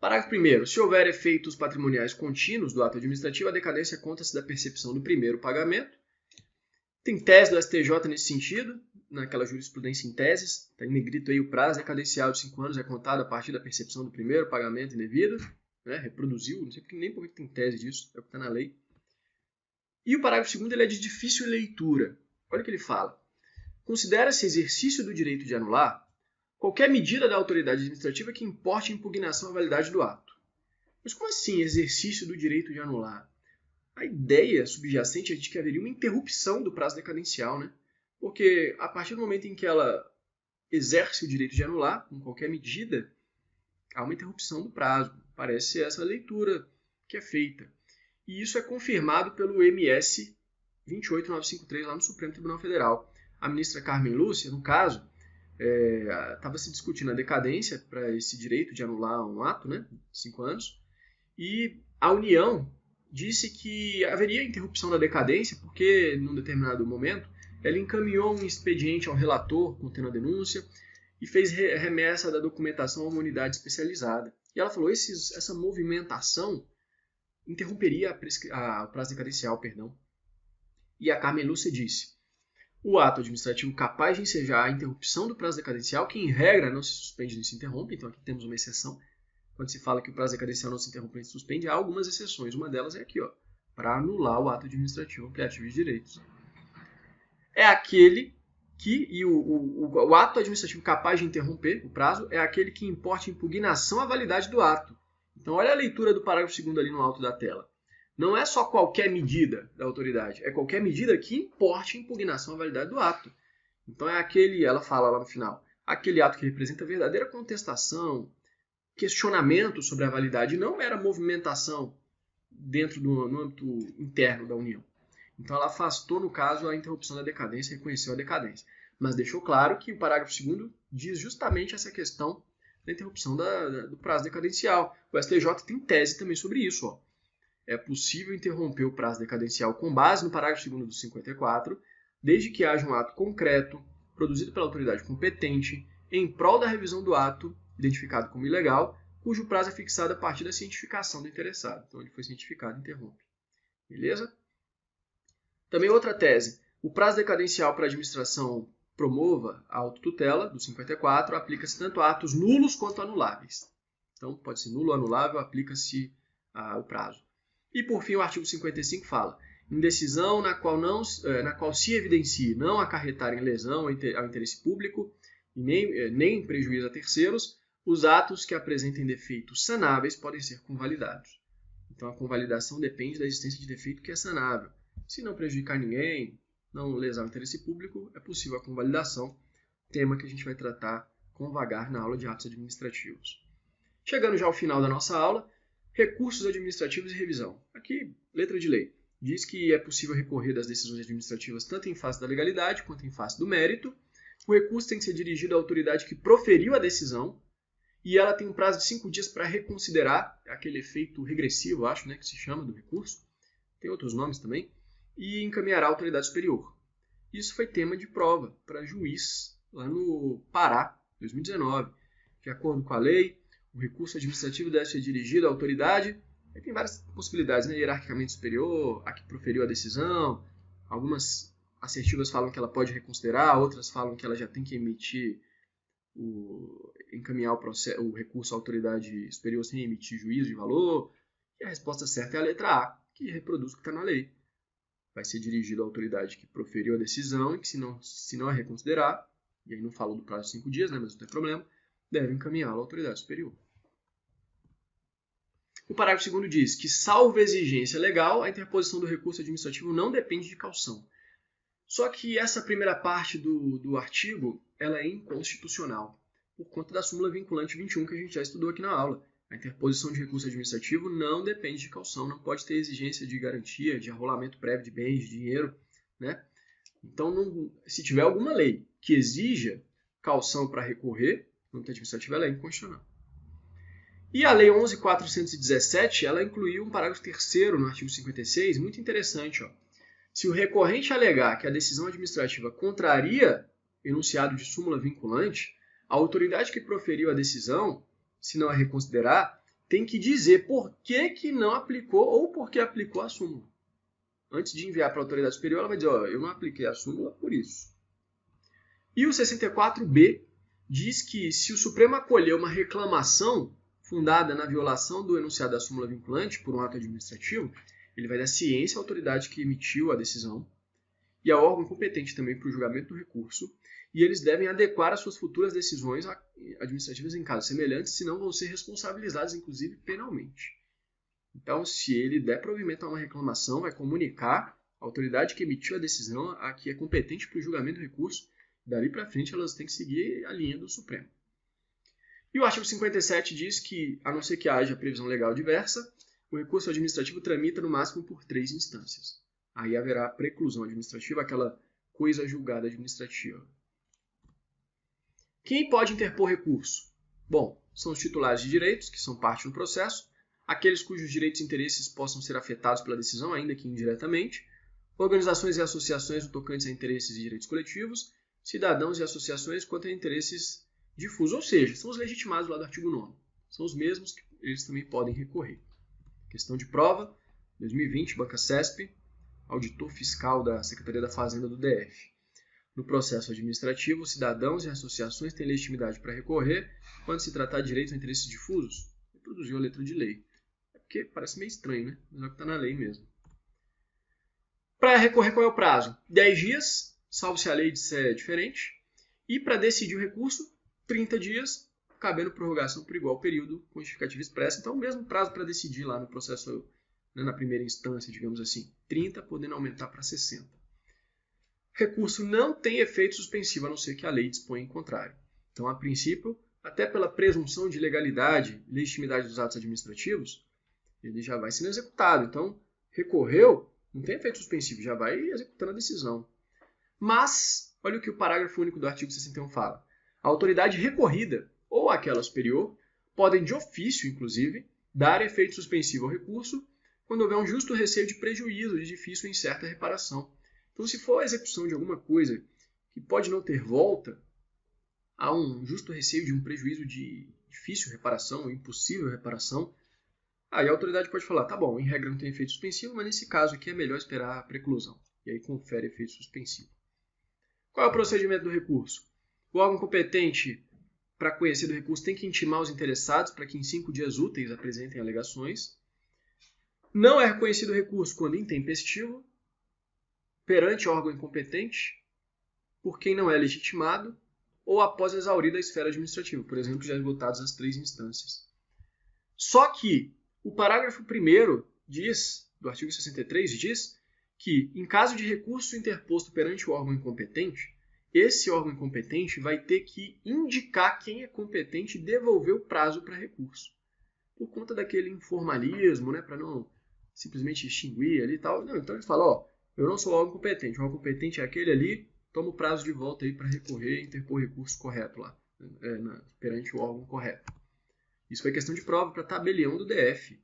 Parágrafo 1º. Se houver efeitos patrimoniais contínuos do ato administrativo, a decadência conta-se da percepção do primeiro pagamento. Tem tese do STJ nesse sentido, naquela jurisprudência em teses. Está em negrito aí o prazo decadencial de 5 anos é contado a partir da percepção do primeiro pagamento indevido. Né? Reproduziu, não sei nem por que tem tese disso, é o que está na lei. E o parágrafo 2º ele é de difícil leitura. Olha o que ele fala. Considera-se exercício do direito de anular qualquer medida da autoridade administrativa que importe impugnação à validade do ato. Mas como assim exercício do direito de anular? A ideia subjacente é de que haveria uma interrupção do prazo decadencial, né? Porque a partir do momento em que ela exerce o direito de anular, com qualquer medida, há uma interrupção do prazo. Parece essa leitura que é feita. E isso é confirmado pelo MS 28953 lá no Supremo Tribunal Federal. A ministra Carmen Lúcia, no caso, estava se discutindo a decadência para esse direito de anular um ato, né, de 5 anos, e a União disse que haveria interrupção da decadência porque, num determinado momento, ela encaminhou um expediente ao relator contendo a denúncia e fez remessa da documentação a uma unidade especializada. E ela falou que essa movimentação interromperia o prazo decadencial. E a Carmen Lúcia disse: o ato administrativo capaz de ensejar a interrupção do prazo decadencial, que em regra não se suspende nem se interrompe, então aqui temos uma exceção. Quando se fala que o prazo decadencial não se interrompe nem se suspende, há algumas exceções. Uma delas é aqui, para anular o ato administrativo ampliativo de direitos. É aquele que, e o ato administrativo capaz de interromper o prazo, é aquele que importa impugnação à validade do ato. Então olha a leitura do parágrafo 2º ali no alto da tela. Não é só qualquer medida da autoridade, é qualquer medida que importe impugnação à validade do ato. Então é aquele, ela fala lá no final, aquele ato que representa verdadeira contestação, questionamento sobre a validade, não mera movimentação dentro no âmbito interno da União. Então ela afastou, no caso, a interrupção da decadência e reconheceu a decadência. Mas deixou claro que o parágrafo 2º diz justamente essa questão da interrupção do prazo decadencial. O STJ tem tese também sobre isso. Ó. É possível interromper o prazo decadencial com base no parágrafo 2º do 54, desde que haja um ato concreto, produzido pela autoridade competente, em prol da revisão do ato, identificado como ilegal, cujo prazo é fixado a partir da cientificação do interessado. Então ele foi cientificado, interrompe. Beleza? Também outra tese. O prazo decadencial para a administração promova a autotutela, do 54, aplica-se tanto a atos nulos quanto anuláveis. Então, pode ser nulo ou anulável, aplica-se o prazo. E, por fim, o artigo 55 fala: em decisão na qual se evidencie não acarretar em lesão ao interesse público e nem em prejuízo a terceiros, os atos que apresentem defeitos sanáveis podem ser convalidados. Então, a convalidação depende da existência de defeito que é sanável. Se não prejudicar ninguém, não lesar o interesse público, é possível a convalidação, tema que a gente vai tratar com vagar na aula de atos administrativos. Chegando já ao final da nossa aula, recursos administrativos e revisão. Aqui, letra de lei. Diz que é possível recorrer das decisões administrativas tanto em face da legalidade quanto em face do mérito. O recurso tem que ser dirigido à autoridade que proferiu a decisão e ela tem um prazo de 5 dias para reconsiderar, aquele efeito regressivo, acho, né, que se chama do recurso. Tem outros nomes também. E encaminhará à autoridade superior. Isso foi tema de prova para juiz lá no Pará, 2019. De acordo com a lei, o recurso administrativo deve ser dirigido à autoridade. Aí tem várias possibilidades, né? Hierarquicamente superior, a que proferiu a decisão. Algumas assertivas falam que ela pode reconsiderar, outras falam que ela já tem que encaminhar o recurso à autoridade superior sem emitir juízo de valor. E a resposta certa é a letra A, que reproduz o que está na lei. Vai ser dirigido à autoridade que proferiu a decisão e que, se não a reconsiderar, e aí não falo do prazo de 5 dias, né, mas não tem problema, deve encaminhá-lo à autoridade superior. O parágrafo 2º diz que, salvo exigência legal, a interposição do recurso administrativo não depende de caução. Só que essa primeira parte do artigo ela é inconstitucional, por conta da súmula vinculante 21 que a gente já estudou aqui na aula. A interposição de recurso administrativo não depende de caução, não pode ter exigência de garantia, de arrolamento prévio de bens, de dinheiro, né? Então, se tiver alguma lei que exija caução para recorrer, no âmbito administrativo, ela é inconstitucional. E a Lei 11.417, ela incluiu um parágrafo 3º no artigo 56, muito interessante. Ó. Se o recorrente alegar que a decisão administrativa contraria enunciado de súmula vinculante, a autoridade que proferiu a decisão, se não a reconsiderar, tem que dizer por que não aplicou ou por que aplicou a súmula. Antes de enviar para a autoridade superior, ela vai dizer, ó, eu não apliquei a súmula por isso. E o 64b diz que se o Supremo acolher uma reclamação fundada na violação do enunciado da súmula vinculante por um ato administrativo, ele vai dar ciência à autoridade que emitiu a decisão e ao órgão competente também para o julgamento do recurso, e eles devem adequar as suas futuras decisões administrativas em casos semelhantes, senão vão ser responsabilizados, inclusive, penalmente. Então, se ele der provimento a uma reclamação, vai comunicar a autoridade que emitiu a decisão, a que é competente para o julgamento do recurso. Dali para frente, elas têm que seguir a linha do Supremo. E o artigo 57 diz que, a não ser que haja previsão legal diversa, o recurso administrativo tramita no máximo por 3 instâncias. Aí haverá preclusão administrativa, aquela coisa julgada administrativa. Quem pode interpor recurso? Bom, são os titulares de direitos, que são parte do processo, aqueles cujos direitos e interesses possam ser afetados pela decisão, ainda que indiretamente, organizações e associações no tocante a interesses e direitos coletivos, cidadãos e associações quanto a interesses difusos, ou seja, são os legitimados lá do artigo 9º. São os mesmos que eles também podem recorrer. Questão de prova, 2020, Banca CESP, auditor fiscal da Secretaria da Fazenda do DF. No processo administrativo, cidadãos e associações têm legitimidade para recorrer quando se tratar de direitos ou interesses difusos. Reproduziu a letra de lei. É porque parece meio estranho, né? Mas é o que está na lei mesmo. Para recorrer, qual é o prazo? 10 dias, salvo se a lei disser diferente. E para decidir o recurso, 30 dias, cabendo prorrogação por igual período com justificativa expressa. Então, o mesmo prazo para decidir lá no processo, né, na primeira instância, digamos assim. 30, podendo aumentar para 60. Recurso não tem efeito suspensivo, a não ser que a lei disponha em contrário. Então, a princípio, até pela presunção de legalidade e legitimidade dos atos administrativos, ele já vai sendo executado. Então, recorreu, não tem efeito suspensivo, já vai executando a decisão. Mas, olha o que o parágrafo único do artigo 61 fala. A autoridade recorrida, ou aquela superior, podem, de ofício, inclusive, dar efeito suspensivo ao recurso quando houver um justo receio de prejuízo de difícil e incerta reparação. Então, se for a execução de alguma coisa que pode não ter volta, há um justo receio de um prejuízo de difícil reparação, ou impossível reparação, aí a autoridade pode falar, tá bom, em regra não tem efeito suspensivo, mas nesse caso aqui é melhor esperar a preclusão. E aí confere efeito suspensivo. Qual é o procedimento do recurso? O órgão competente para conhecer do recurso tem que intimar os interessados para que em 5 dias úteis apresentem alegações. Não é reconhecido o recurso quando intempestivo, perante órgão incompetente, por quem não é legitimado, ou após exaurida a esfera administrativa, por exemplo, já esgotadas as 3 instâncias. Só que o parágrafo 1º do artigo 63 diz que, em caso de recurso interposto perante o órgão incompetente, esse órgão incompetente vai ter que indicar quem é competente e devolver o prazo para recurso. Por conta daquele informalismo, para não simplesmente extinguir ali e tal. Não, então ele fala, eu não sou o órgão competente, o órgão competente é aquele ali, toma o prazo de volta aí para recorrer e interpor recurso correto lá, perante o órgão correto. Isso foi questão de prova para tabelião do DF,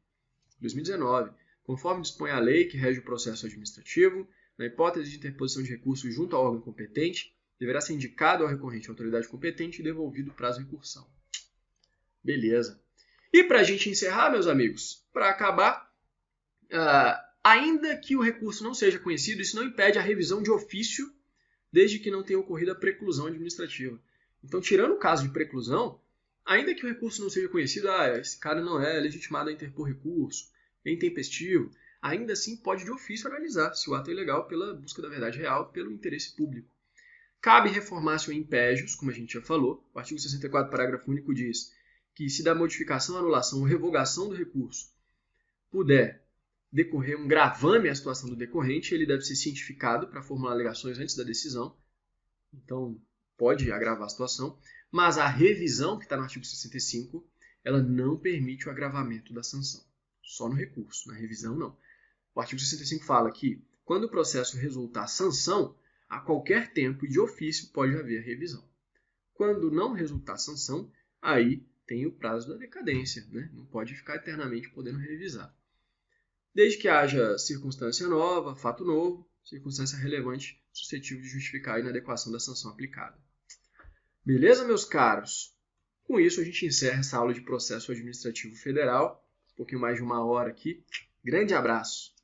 2019. Conforme dispõe a lei que rege o processo administrativo, na hipótese de interposição de recurso junto ao órgão competente, deverá ser indicado ao recorrente a autoridade competente e devolvido o prazo de recursão. Beleza. E para a gente encerrar, meus amigos, para acabar, ainda que o recurso não seja conhecido, isso não impede a revisão de ofício, desde que não tenha ocorrido a preclusão administrativa. Então, tirando o caso de preclusão, ainda que o recurso não seja conhecido, esse cara não é legitimado a interpor recurso, é intempestivo, ainda assim pode de ofício analisar se o ato é ilegal pela busca da verdade real, pelo interesse público. Cabe reformácio em impégios, como a gente já falou. O artigo 64, parágrafo único diz que se da modificação, anulação ou revogação do recurso puder decorrer um gravame à situação do decorrente, ele deve ser cientificado para formular alegações antes da decisão. Então, pode agravar a situação. Mas a revisão, que está no artigo 65, ela não permite o agravamento da sanção. Só no recurso, na revisão não. O artigo 65 fala que, quando o processo resultar sanção, a qualquer tempo e de ofício pode haver revisão. Quando não resultar sanção, aí tem o prazo da decadência, Não pode ficar eternamente podendo revisar. Desde que haja circunstância nova, fato novo, circunstância relevante suscetível de justificar a inadequação da sanção aplicada. Beleza, meus caros? Com isso, a gente encerra essa aula de processo administrativo federal. Um pouquinho mais de 1 hora aqui. Grande abraço!